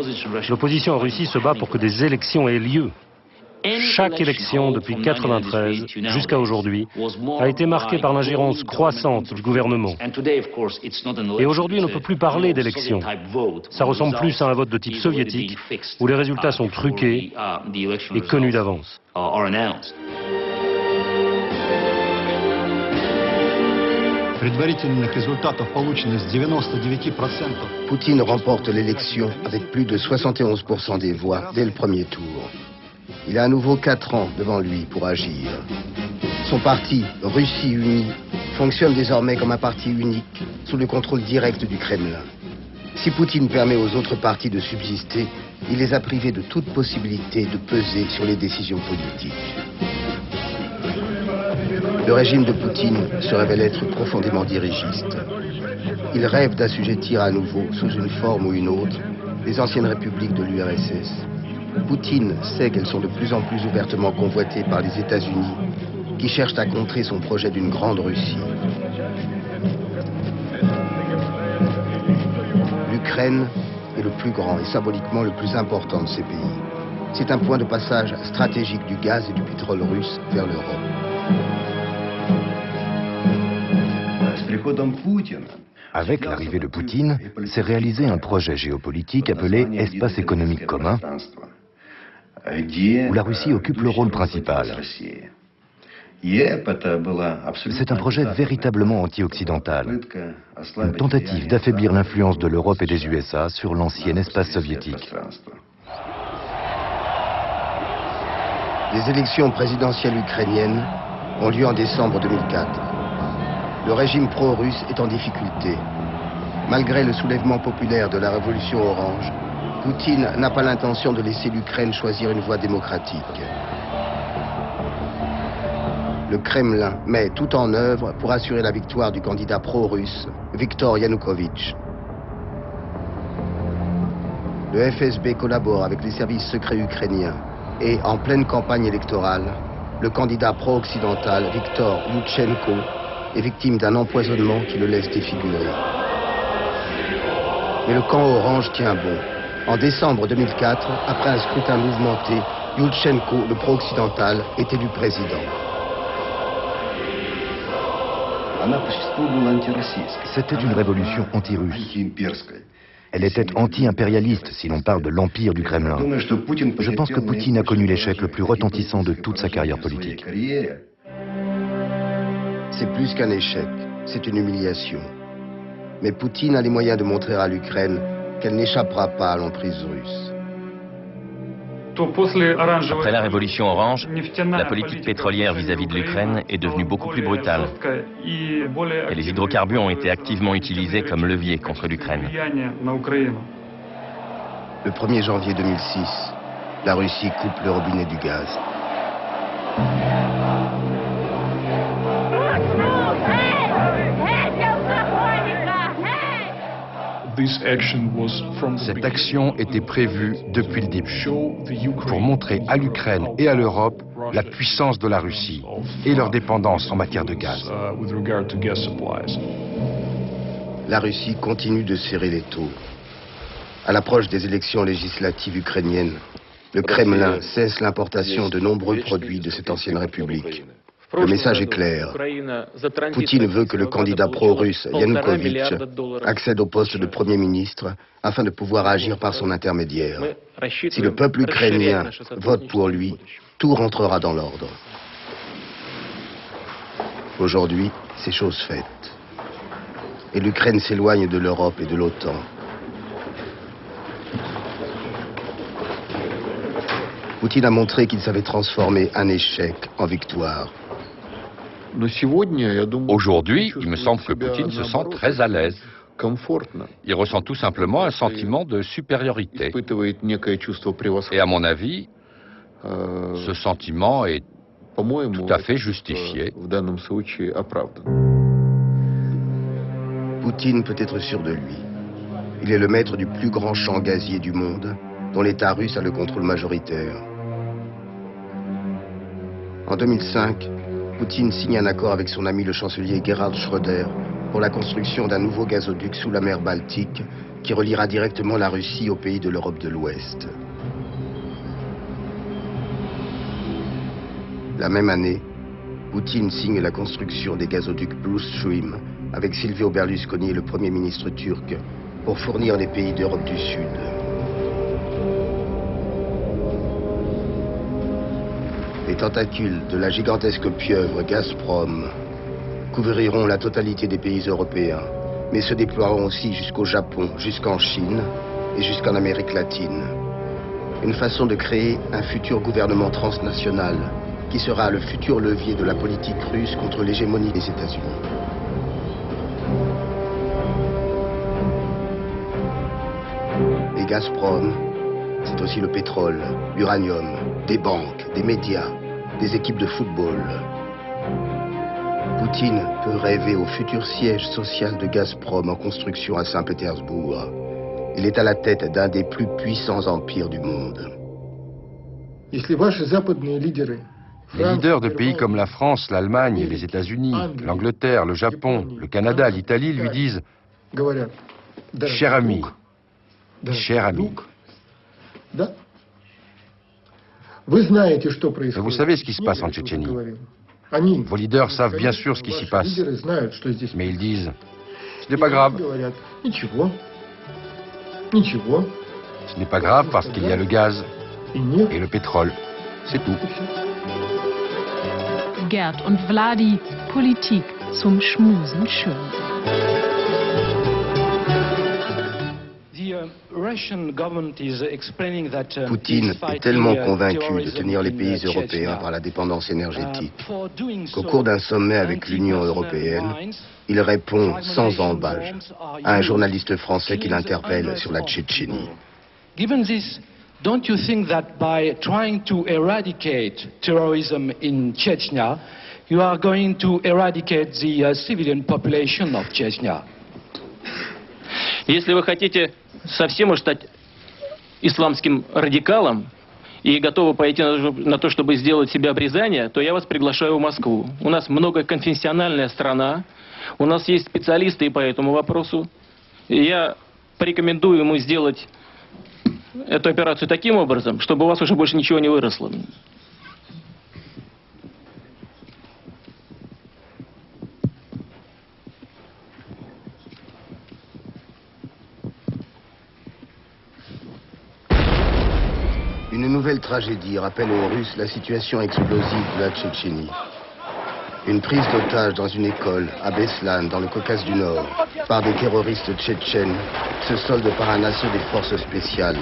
L'opposition en Russie se bat pour que des élections aient lieu. Chaque élection, depuis 1993 jusqu'à aujourd'hui, a été marquée par l'ingérence croissante du gouvernement. Et aujourd'hui, on ne peut plus parler d'élections. Ça ressemble plus à un vote de type soviétique, où les résultats sont truqués et connus d'avance. Poutine remporte l'élection avec plus de 71% des voix dès le premier tour. Il a à nouveau 4 ans devant lui pour agir. Son parti, Russie Unie, fonctionne désormais comme un parti unique, sous le contrôle direct du Kremlin. Si Poutine permet aux autres partis de subsister, il les a privés de toute possibilité de peser sur les décisions politiques. Le régime de Poutine se révèle être profondément dirigiste. Il rêve d'assujettir à nouveau, sous une forme ou une autre, les anciennes républiques de l'URSS. Poutine sait qu'elles sont de plus en plus ouvertement convoitées par les États-Unis, qui cherchent à contrer son projet d'une grande Russie. L'Ukraine est le plus grand et symboliquement le plus important de ces pays. C'est un point de passage stratégique du gaz et du pétrole russe vers l'Europe. Avec l'arrivée de Poutine, s'est réalisé un projet géopolitique appelé Espace économique commun, où la Russie occupe le rôle principal. C'est un projet véritablement anti-occidental, une tentative d'affaiblir l'influence de l'Europe et des USA sur l'ancien espace soviétique. Les élections présidentielles ukrainiennes ont lieu en décembre 2004. Le régime pro-russe est en difficulté. Malgré le soulèvement populaire de la révolution orange, Poutine n'a pas l'intention de laisser l'Ukraine choisir une voie démocratique. Le Kremlin met tout en œuvre pour assurer la victoire du candidat pro-russe, Viktor Yanukovych. Le FSB collabore avec les services secrets ukrainiens et, en pleine campagne électorale, le candidat pro-occidental, Viktor Yushchenko, est victime d'un empoisonnement qui le laisse défiguré. Mais le camp orange tient bon. En décembre 2004, après un scrutin mouvementé, Yulchenko, le pro-occidental, est élu président. C'était une révolution anti-russe. Elle était anti-impérialiste, si l'on parle de l'empire du Kremlin. Je pense que Poutine a connu l'échec le plus retentissant de toute sa carrière politique. C'est plus qu'un échec, c'est une humiliation. Mais Poutine a les moyens de montrer à l'Ukraine qu'elle n'échappera pas à l'emprise russe. Après la révolution orange, la politique pétrolière vis-à-vis de l'Ukraine est devenue beaucoup plus brutale. Et les hydrocarbures ont été activement utilisés comme levier contre l'Ukraine. Le 1er janvier 2006, la Russie coupe le robinet du gaz. Cette action était prévue depuis le début pour montrer à l'Ukraine et à l'Europe la puissance de la Russie et leur dépendance en matière de gaz. La Russie continue de serrer les taux. À l'approche des élections législatives ukrainiennes, le Kremlin cesse l'importation de nombreux produits de cette ancienne république. Le message est clair. Poutine veut que le candidat pro-russe Yanukovych accède au poste de Premier ministre afin de pouvoir agir par son intermédiaire. Si le peuple ukrainien vote pour lui, tout rentrera dans l'ordre. Aujourd'hui, c'est chose faite. Et l'Ukraine s'éloigne de l'Europe et de l'OTAN. Poutine a montré qu'il savait transformer un échec en victoire. Aujourd'hui, il me semble que Poutine se sent très à l'aise. Il ressent tout simplement un sentiment de supériorité. Et à mon avis, ce sentiment est tout à fait justifié. Poutine peut être sûr de lui. Il est le maître du plus grand champ gazier du monde, dont l'État russe a le contrôle majoritaire. En 2005, Poutine signe un accord avec son ami le chancelier Gerhard Schröder pour la construction d'un nouveau gazoduc sous la mer Baltique qui reliera directement la Russie aux pays de l'Europe de l'Ouest. La même année, Poutine signe la construction des gazoducs Blue Stream avec Silvio Berlusconi, le Premier ministre turc, pour fournir les pays d'Europe du Sud. Les tentacules de la gigantesque pieuvre Gazprom couvriront la totalité des pays européens, mais se déploieront aussi jusqu'au Japon, jusqu'en Chine et jusqu'en Amérique latine. Une façon de créer un futur gouvernement transnational qui sera le futur levier de la politique russe contre l'hégémonie des États-Unis. Et Gazprom, c'est aussi le pétrole, l'uranium, des banques, des médias, des équipes de football. Poutine peut rêver au futur siège social de Gazprom en construction à Saint-Pétersbourg. Il est à la tête d'un des plus puissants empires du monde. Les leaders de pays comme la France, l'Allemagne, les États-Unis, l'Angleterre, le Japon, le Canada, l'Italie lui disent « Cher ami, cher ami ». Vous savez ce qui se passe en Tchétchénie. Vos leaders savent bien sûr ce qui s'y passe. Mais ils disent, ce n'est pas grave. Ce n'est pas grave parce qu'il y a le gaz et le pétrole. C'est tout. Gerd und Vladi, Politik zum Schmusen schön. Poutine est tellement convaincu de tenir les pays européens par la dépendance énergétique qu'au cours d'un sommet avec l'Union européenne, il répond sans embâche à un journaliste français qui l'interpelle sur la Tchétchénie. Don't you think that by trying to eradicate terrorism in Chechnya, you are going to eradicate the civilian population of Chechnya? Если вы хотите совсем уж стать исламским радикалом и готовы пойти на то, чтобы сделать себе обрезание, то я вас приглашаю в Москву. У нас многоконфессиональная страна, у нас есть специалисты и по этому вопросу. И я порекомендую ему сделать эту операцию таким образом, чтобы у вас уже больше ничего не выросло. Une nouvelle tragédie rappelle aux Russes la situation explosive de la Tchétchénie. Une prise d'otage dans une école à Beslan, dans le Caucase du Nord, par des terroristes tchétchènes, se solde par un assaut des forces spéciales.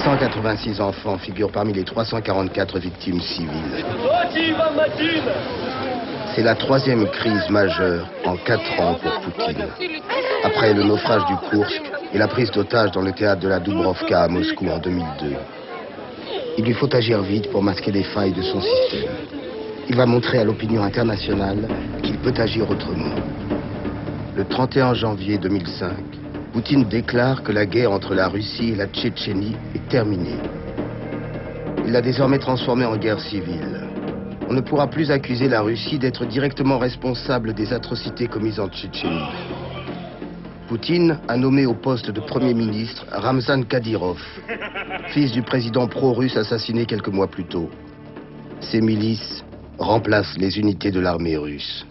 186 enfants figurent parmi les 344 victimes civiles. C'est la troisième crise majeure en 4 ans pour Poutine. Après le naufrage du Koursk et la prise d'otage dans le théâtre de la Dubrovka à Moscou en 2002. Il lui faut agir vite pour masquer les failles de son système. Il va montrer à l'opinion internationale qu'il peut agir autrement. Le 31 janvier 2005, Poutine déclare que la guerre entre la Russie et la Tchétchénie est terminée. Il l'a désormais transformée en guerre civile. On ne pourra plus accuser la Russie d'être directement responsable des atrocités commises en Tchétchénie. Poutine a nommé au poste de Premier ministre Ramzan Kadyrov, fils du président pro-russe assassiné quelques mois plus tôt. Ces milices remplacent les unités de l'armée russe.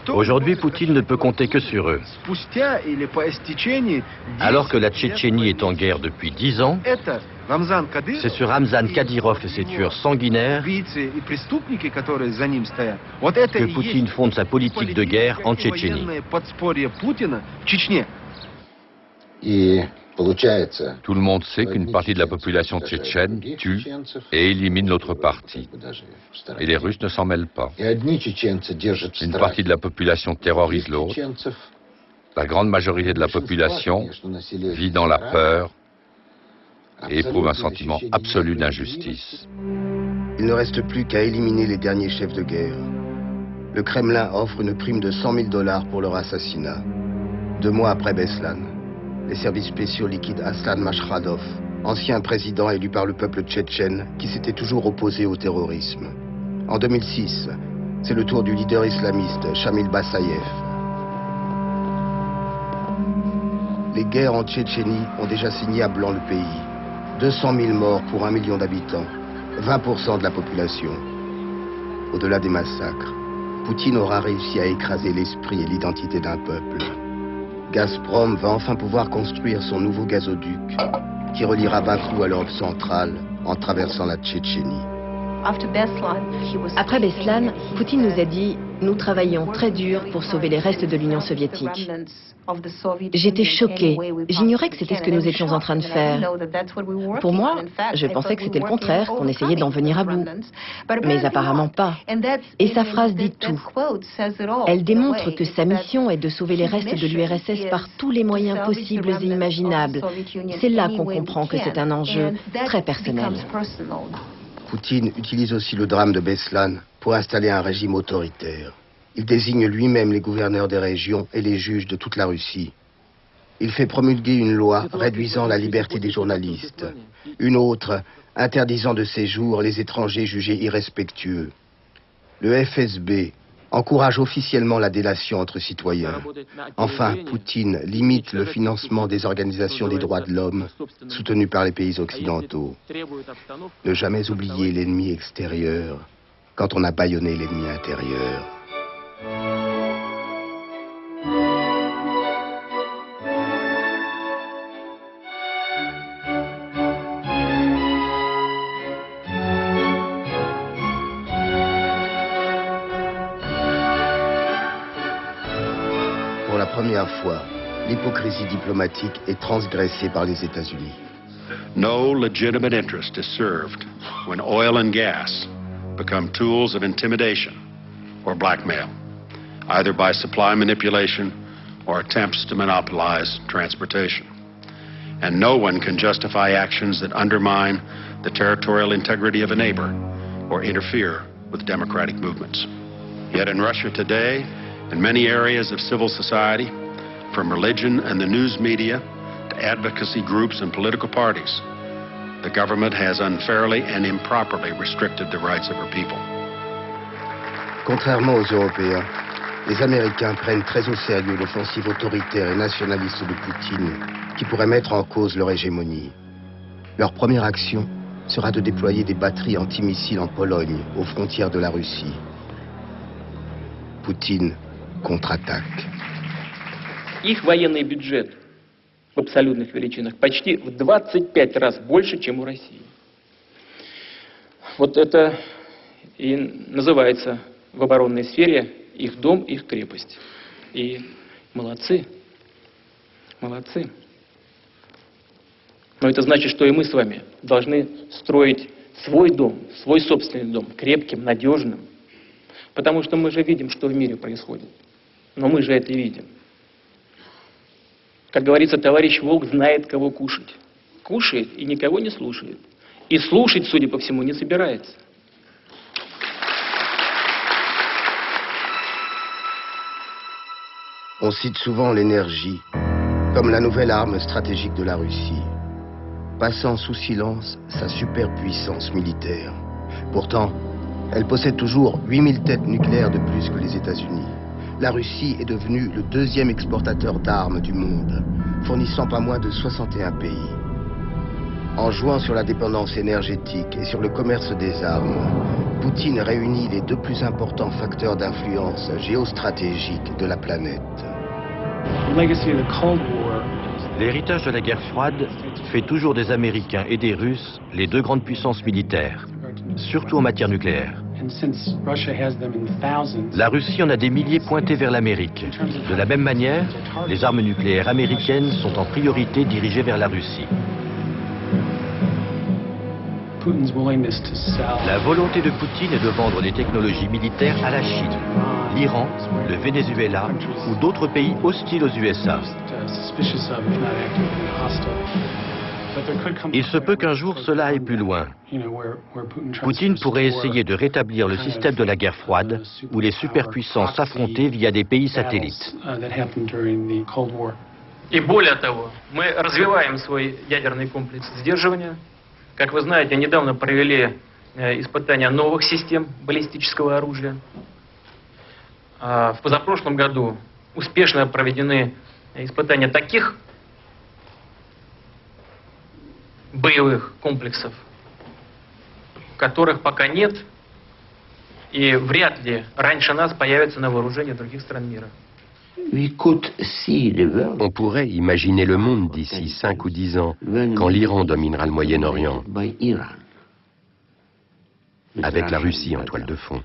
Aujourd'hui, Poutine ne peut compter que sur eux. Alors que la Tchétchénie est en guerre depuis 10 ans, c'est sur Ramzan Kadyrov et ses tueurs sanguinaires que Poutine fonde sa politique de guerre en Tchétchénie. Tout le monde sait qu'une partie de la population tchétchène tue et élimine l'autre partie. Et les Russes ne s'en mêlent pas. Une partie de la population terrorise l'autre. La grande majorité de la population vit dans la peur et éprouve un sentiment absolu d'injustice. Il ne reste plus qu'à éliminer les derniers chefs de guerre. Le Kremlin offre une prime de $100 000 pour leur assassinat. 2 mois après Beslan, les services spéciaux liquident Aslan Mashradov, ancien président élu par le peuple tchétchène qui s'était toujours opposé au terrorisme. En 2006, c'est le tour du leader islamiste Shamil Basayev. Les guerres en Tchétchénie ont déjà signé à blanc le pays. 200 000 morts pour 1 million d'habitants, 20% de la population. Au-delà des massacres, Poutine aura réussi à écraser l'esprit et l'identité d'un peuple. Gazprom va enfin pouvoir construire son nouveau gazoduc qui reliera Bakou à l'Europe centrale en traversant la Tchétchénie. Après Beslan, Poutine nous a dit « Nous travaillons très dur pour sauver les restes de l'Union soviétique ». J'étais choquée. J'ignorais que c'était ce que nous étions en train de faire. Pour moi, je pensais que c'était le contraire, qu'on essayait d'en venir à bout. Mais apparemment pas. Et sa phrase dit tout. Elle démontre que sa mission est de sauver les restes de l'URSS par tous les moyens possibles et imaginables. C'est là qu'on comprend que c'est un enjeu très personnel. Poutine utilise aussi le drame de Beslan pour installer un régime autoritaire. Il désigne lui-même les gouverneurs des régions et les juges de toute la Russie. Il fait promulguer une loi réduisant la liberté des journalistes, une autre interdisant de séjour les étrangers jugés irrespectueux. Le FSB encourage officiellement la délation entre citoyens. Enfin, Poutine limite le financement des organisations des droits de l'homme soutenues par les pays occidentaux. Ne jamais oublier l'ennemi extérieur quand on a bâillonné l'ennemi intérieur. Pour la première fois, l'hypocrisie diplomatique est transgressée par les États-Unis. No legitimate interest is served when oil and gas become tools of intimidation or blackmail, either by supply manipulation or attempts to monopolize transportation. And no one can justify actions that undermine the territorial integrity of a neighbor or interfere with democratic movements. Yet in Russia today, in many areas of civil society, from religion and the news media to advocacy groups and political parties, the government has unfairly and improperly restricted the rights of her people. Contrairement aux Européens, Les Américains prennent très au sérieux l'offensive autoritaire et nationaliste de Poutine, qui pourrait mettre en cause leur hégémonie. Leur première action sera de déployer des batteries antimissiles en Pologne, aux frontières de la Russie. Poutine contre-attaque. Их военный бюджет в абсолютных величинах почти в 25 раз больше, чем у России. Вот это и называется в оборонной сфере их дом, их крепость. И молодцы, молодцы. Но это значит, что и мы с вами должны строить свой дом, свой собственный дом, крепким, надежным. Потому что мы же видим, что в мире происходит. Но мы же это видим. Как говорится, товарищ Волк знает, кого кушать. Кушает и никого не слушает. И слушать, судя по всему, не собирается. On cite souvent l'énergie comme la nouvelle arme stratégique de la Russie, passant sous silence sa superpuissance militaire. Pourtant, elle possède toujours 8000 têtes nucléaires de plus que les États-Unis. La Russie est devenue le deuxième exportateur d'armes du monde, fournissant pas moins de 61 pays. En jouant sur la dépendance énergétique et sur le commerce des armes, Poutine réunit les deux plus importants facteurs d'influence géostratégique de la planète. L'héritage de la guerre froide fait toujours des Américains et des Russes les deux grandes puissances militaires, surtout en matière nucléaire. La Russie en a des milliers pointés vers l'Amérique. De la même manière, les armes nucléaires américaines sont en priorité dirigées vers la Russie. La volonté de Poutine est de vendre des technologies militaires à la Chine, l'Iran, le Venezuela ou d'autres pays hostiles aux USA. Il se peut qu'un jour cela aille plus loin. Poutine pourrait essayer de rétablir le système de la guerre froide où les superpuissances s'affrontaient via des pays satellites. И более того, мы развиваем свой ядерный комплекс сдерживания. Как вы знаете, недавно провели испытания новых систем баллистического оружия. В позапрошлом году успешно проведены испытания таких боевых комплексов, которых пока нет и вряд ли раньше нас появятся на вооружении других стран мира. On pourrait imaginer le monde d'ici 5 ou 10 ans, quand l'Iran dominera le Moyen-Orient, avec la Russie en toile de fond.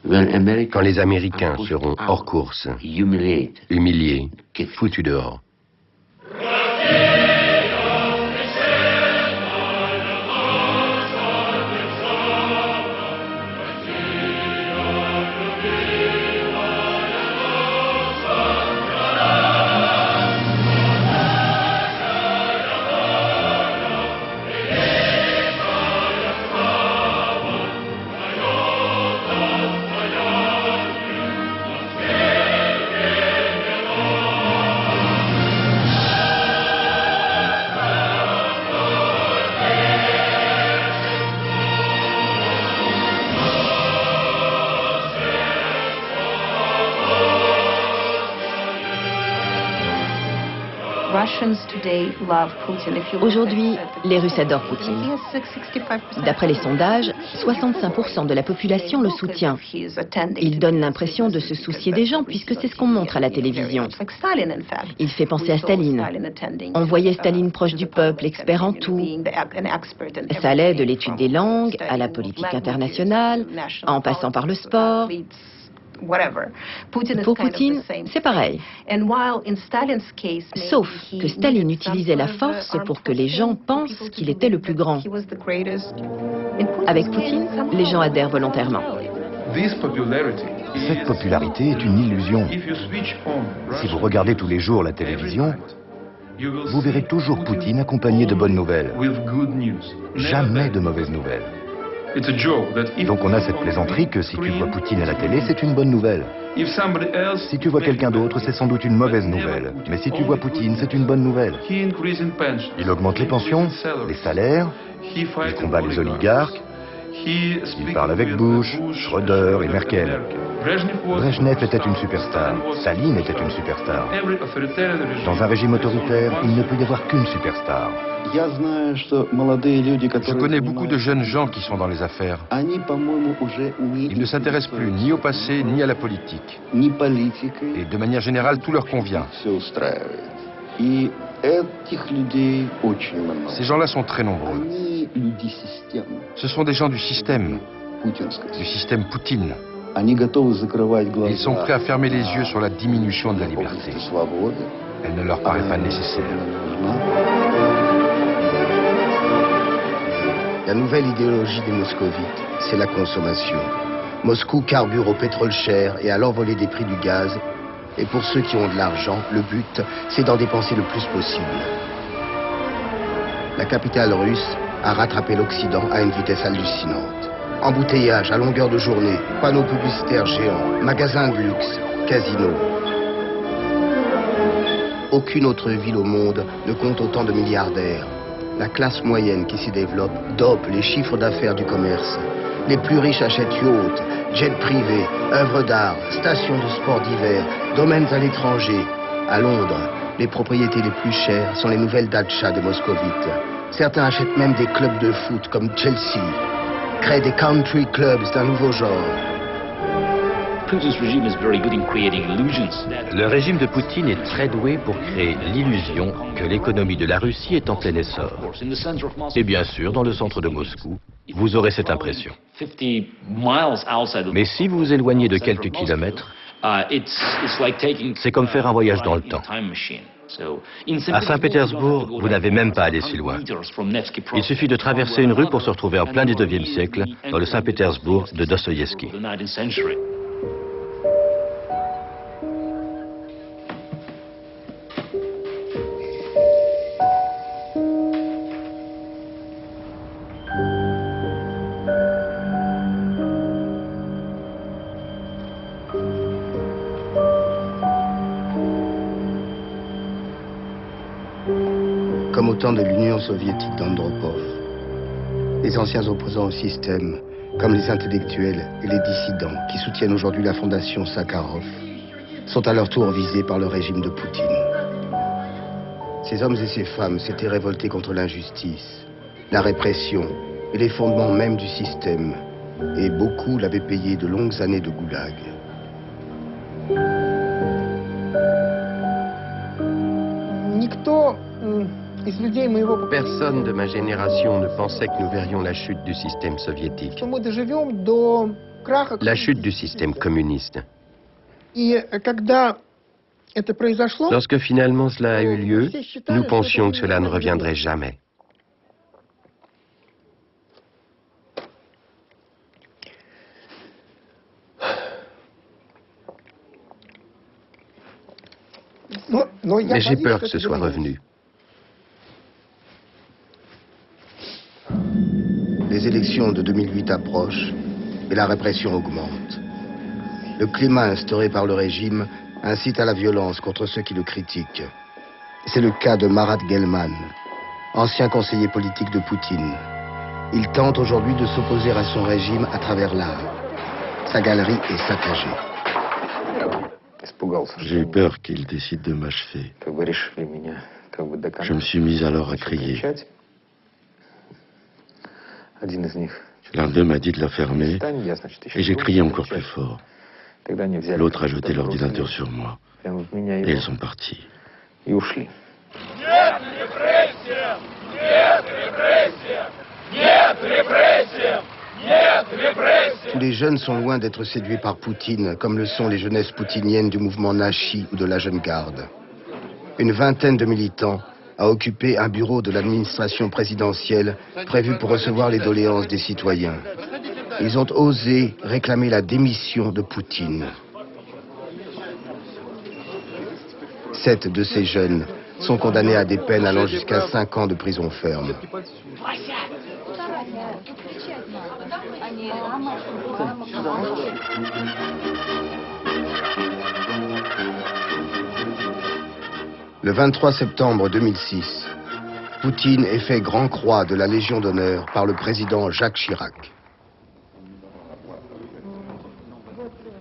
Quand les Américains seront hors course, humiliés, foutus dehors. Aujourd'hui, les Russes adorent Poutine. D'après les sondages, 65% de la population le soutient. Il donne l'impression de se soucier des gens puisque c'est ce qu'on montre à la télévision. Il fait penser à Staline. On voyait Staline proche du peuple, expert en tout. Ça allait de l'étude des langues à la politique internationale, en passant par le sport. Pour Poutine, c'est pareil. Sauf que Staline utilisait la force pour que les gens pensent qu'il était le plus grand. Avec Poutine, les gens adhèrent volontairement. Cette popularité est une illusion. Si vous regardez tous les jours la télévision, vous verrez toujours Poutine accompagné de bonnes nouvelles. Jamais de mauvaises nouvelles. Donc on a cette plaisanterie que si tu vois Poutine à la télé, c'est une bonne nouvelle. Si tu vois quelqu'un d'autre, c'est sans doute une mauvaise nouvelle. Mais si tu vois Poutine, c'est une bonne nouvelle. Il augmente les pensions, les salaires, il combat les oligarques, Il parle avec Bush, Schröder et Merkel. Brejnev était une superstar. Staline était une superstar. Dans un régime autoritaire, il ne peut y avoir qu'une superstar. Je connais beaucoup de jeunes gens qui sont dans les affaires. Ils ne s'intéressent plus ni au passé ni à la politique. Et de manière générale, tout leur convient. Ces gens-là sont très nombreux. Ce sont des gens du système Poutine. Ils sont prêts à fermer les yeux sur la diminution de la liberté. Elle ne leur paraît pas nécessaire. La nouvelle idéologie des moscovites, c'est la consommation. Moscou carbure au pétrole cher et à l'envolée des prix du gaz. Et pour ceux qui ont de l'argent, le but, c'est d'en dépenser le plus possible. La capitale russe a rattrapé l'Occident à une vitesse hallucinante. Embouteillages à longueur de journée, panneaux publicitaires géants, magasins de luxe, casinos. Aucune autre ville au monde ne compte autant de milliardaires. La classe moyenne qui s'y développe dope les chiffres d'affaires du commerce. Les plus riches achètent yachts, jets privés, œuvres d'art, stations de sport d'hiver, domaines à l'étranger. À Londres, les propriétés les plus chères sont les nouvelles dachas des moscovites. Certains achètent même des clubs de foot comme Chelsea, créent des country clubs d'un nouveau genre. Le régime de Poutine est très doué pour créer l'illusion que l'économie de la Russie est en plein essor. Et bien sûr, dans le centre de Moscou, vous aurez cette impression. Mais si vous vous éloignez de quelques kilomètres, c'est comme faire un voyage dans le temps. À Saint-Pétersbourg, vous n'avez même pas à aller si loin. Il suffit de traverser une rue pour se retrouver en plein 19e siècle, dans le Saint-Pétersbourg de Dostoïevski. Comme au temps de l'Union soviétique d'Andropov. Les anciens opposants au système, comme les intellectuels et les dissidents qui soutiennent aujourd'hui la fondation Sakharov, sont à leur tour visés par le régime de Poutine. Ces hommes et ces femmes s'étaient révoltés contre l'injustice, la répression et les fondements même du système, et beaucoup l'avaient payé de longues années de goulag. Personne de ma génération ne pensait que nous verrions la chute du système soviétique, la chute du système communiste. Lorsque finalement cela a eu lieu, nous pensions que cela ne reviendrait jamais. Mais j'ai peur que ce soit revenu. Les élections de 2008 approchent et la répression augmente. Le climat instauré par le régime incite à la violence contre ceux qui le critiquent. C'est le cas de Marat Gelman, ancien conseiller politique de Poutine. Il tente aujourd'hui de s'opposer à son régime à travers l'art. Sa galerie est saccagée. J'ai eu peur qu'il décide de m'achever. Je me suis mis alors à crier. L'un d'eux m'a dit de la fermer et j'ai crié encore plus fort. L'autre a jeté l'ordinateur sur moi et ils sont partis. Tous les jeunes sont loin d'être séduits par Poutine, comme le sont les jeunesses poutiniennes du mouvement Nachi ou de la Jeune Garde. Une vingtaine de militants a occupé un bureau de l'administration présidentielle prévu pour recevoir les doléances des citoyens. Ils ont osé réclamer la démission de Poutine. 7 de ces jeunes sont condamnés à des peines allant jusqu'à 5 ans de prison ferme. Le 23 septembre 2006, Poutine est fait grand croix de la Légion d'honneur par le président Jacques Chirac.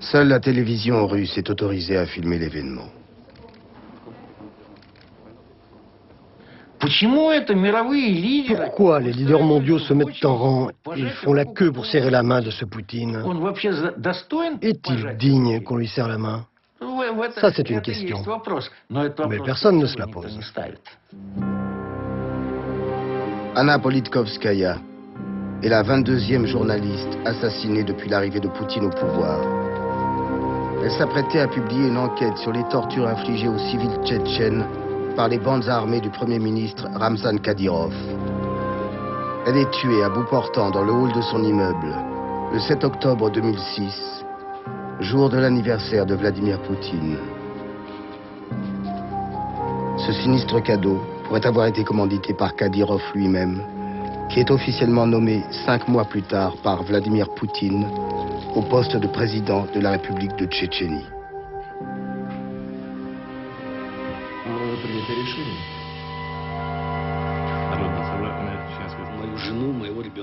Seule la télévision russe est autorisée à filmer l'événement. Pourquoi les leaders mondiaux se mettent en rang et font la queue pour serrer la main de ce Poutine? Est-il digne qu'on lui serre la main? Ça, c'est une question. Mais personne ne se la pose. Anna Politkovskaya est la 22e journaliste assassinée depuis l'arrivée de Poutine au pouvoir. Elle s'apprêtait à publier une enquête sur les tortures infligées aux civils tchétchènes par les bandes armées du Premier ministre Ramzan Kadyrov. Elle est tuée à bout portant dans le hall de son immeuble le 7 octobre 2006, jour de l'anniversaire de Vladimir Poutine. Ce sinistre cadeau pourrait avoir été commandité par Kadyrov lui-même, qui est officiellement nommé 5 mois plus tard par Vladimir Poutine au poste de président de la République de Tchétchénie.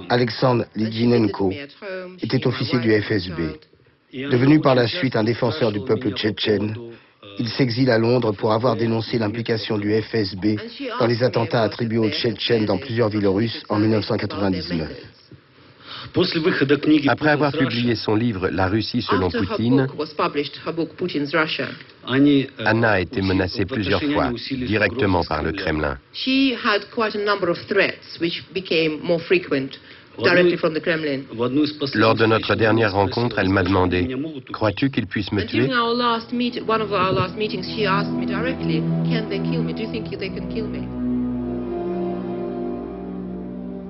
Alexandre Litvinenko était officier du FSB. Devenu par la suite un défenseur du peuple tchétchène, il s'exile à Londres pour avoir dénoncé l'implication du FSB dans les attentats attribués aux Tchétchènes dans plusieurs villes russes en 1999. Après avoir publié son livre « La Russie selon Poutine », Anna a été menacée plusieurs fois, directement par le Kremlin. Lors de notre dernière rencontre, elle m'a demandé « Crois-tu qu'ils puissent me tuer ?»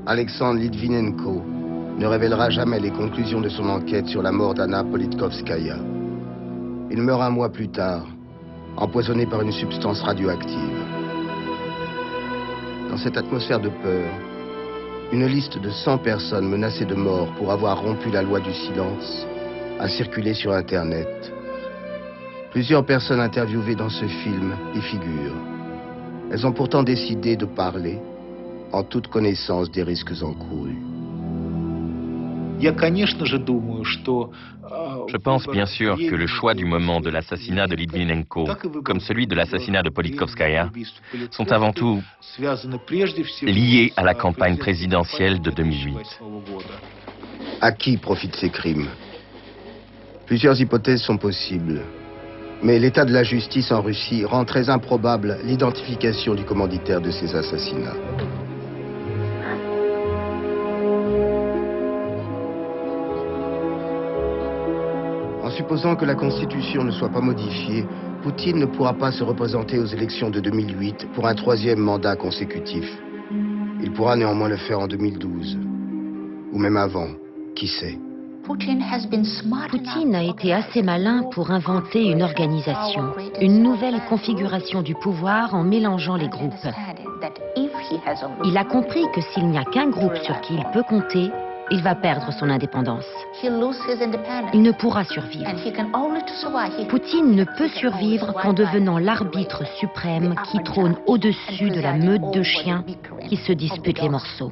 Alexandre Litvinenko ne révélera jamais les conclusions de son enquête sur la mort d'Anna Politkovskaya. Il meurt un mois plus tard, empoisonné par une substance radioactive. Dans cette atmosphère de peur, une liste de 100 personnes menacées de mort pour avoir rompu la loi du silence a circulé sur Internet. Plusieurs personnes interviewées dans ce film y figurent. Elles ont pourtant décidé de parler en toute connaissance des risques encourus. Je pense bien sûr que le choix du moment de l'assassinat de Litvinenko, comme celui de l'assassinat de Politkovskaya, sont avant tout liés à la campagne présidentielle de 2008. À qui profitent ces crimes? Plusieurs hypothèses sont possibles. Mais l'état de la justice en Russie rend très improbable l'identification du commanditaire de ces assassinats. En supposant que la Constitution ne soit pas modifiée, Poutine ne pourra pas se représenter aux élections de 2008 pour un 3e mandat consécutif. Il pourra néanmoins le faire en 2012. Ou même avant, qui sait. Poutine a été assez malin pour inventer une organisation, une nouvelle configuration du pouvoir en mélangeant les groupes. Il a compris que s'il n'y a qu'un groupe sur qui il peut compter, il va perdre son indépendance. Il ne pourra survivre. Poutine ne peut survivre qu'en devenant l'arbitre suprême qui trône au-dessus de la meute de chiens qui se disputent les morceaux.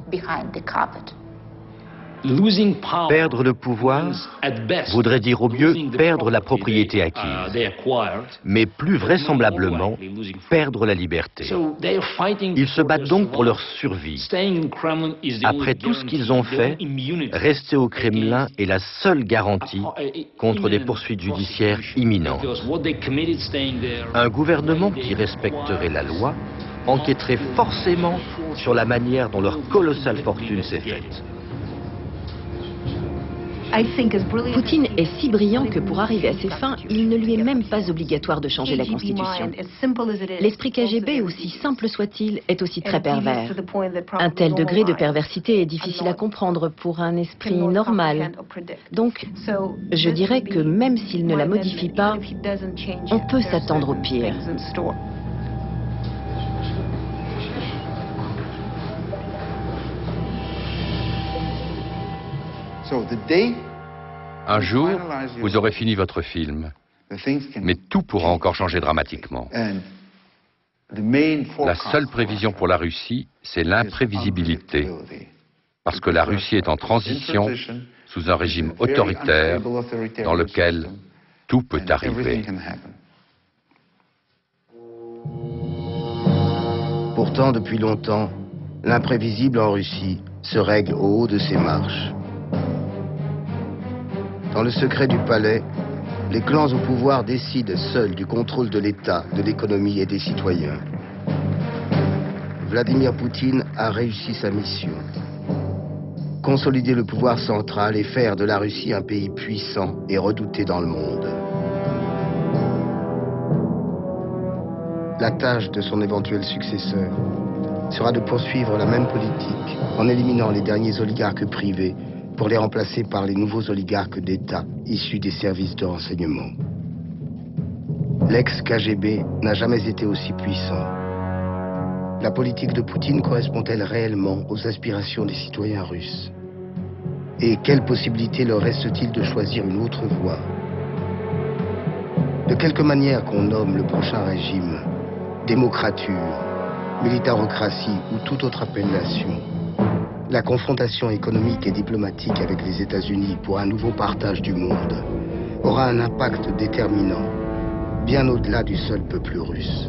Perdre le pouvoir voudrait dire au mieux perdre la propriété acquise, mais plus vraisemblablement perdre la liberté. Ils se battent donc pour leur survie. Après tout ce qu'ils ont fait, rester au Kremlin est la seule garantie contre des poursuites judiciaires imminentes. Un gouvernement qui respecterait la loi enquêterait forcément sur la manière dont leur colossale fortune s'est faite. Poutine est si brillant que pour arriver à ses fins, il ne lui est même pas obligatoire de changer la Constitution. L'esprit KGB, aussi simple soit-il, est aussi très pervers. Un tel degré de perversité est difficile à comprendre pour un esprit normal. Donc, je dirais que même s'il ne la modifie pas, on peut s'attendre au pire. Un jour, vous aurez fini votre film, mais tout pourra encore changer dramatiquement. La seule prévision pour la Russie, c'est l'imprévisibilité, parce que la Russie est en transition sous un régime autoritaire dans lequel Tout peut arriver. Pourtant, depuis longtemps, l'imprévisible en Russie se règle au haut de ses marches. Dans le secret du palais, les clans au pouvoir décident seuls du contrôle de l'État, de l'économie et des citoyens. Vladimir Poutine a réussi sa mission. Consolider le pouvoir central et faire de la Russie un pays puissant et redouté dans le monde. La tâche de son éventuel successeur sera de poursuivre la même politique en éliminant les derniers oligarques privés pour les remplacer par les nouveaux oligarques d'État issus des services de renseignement. L'ex-KGB n'a jamais été aussi puissant. La politique de Poutine correspond-elle réellement aux aspirations des citoyens russes? Et quelle possibilité leur reste-t-il de choisir une autre voie? De quelque manière qu'on nomme le prochain régime, démocrature, militarocratie ou toute autre appellation, la confrontation économique et diplomatique avec les États-Unis pour un nouveau partage du monde aura un impact déterminant, bien au-delà du seul peuple russe.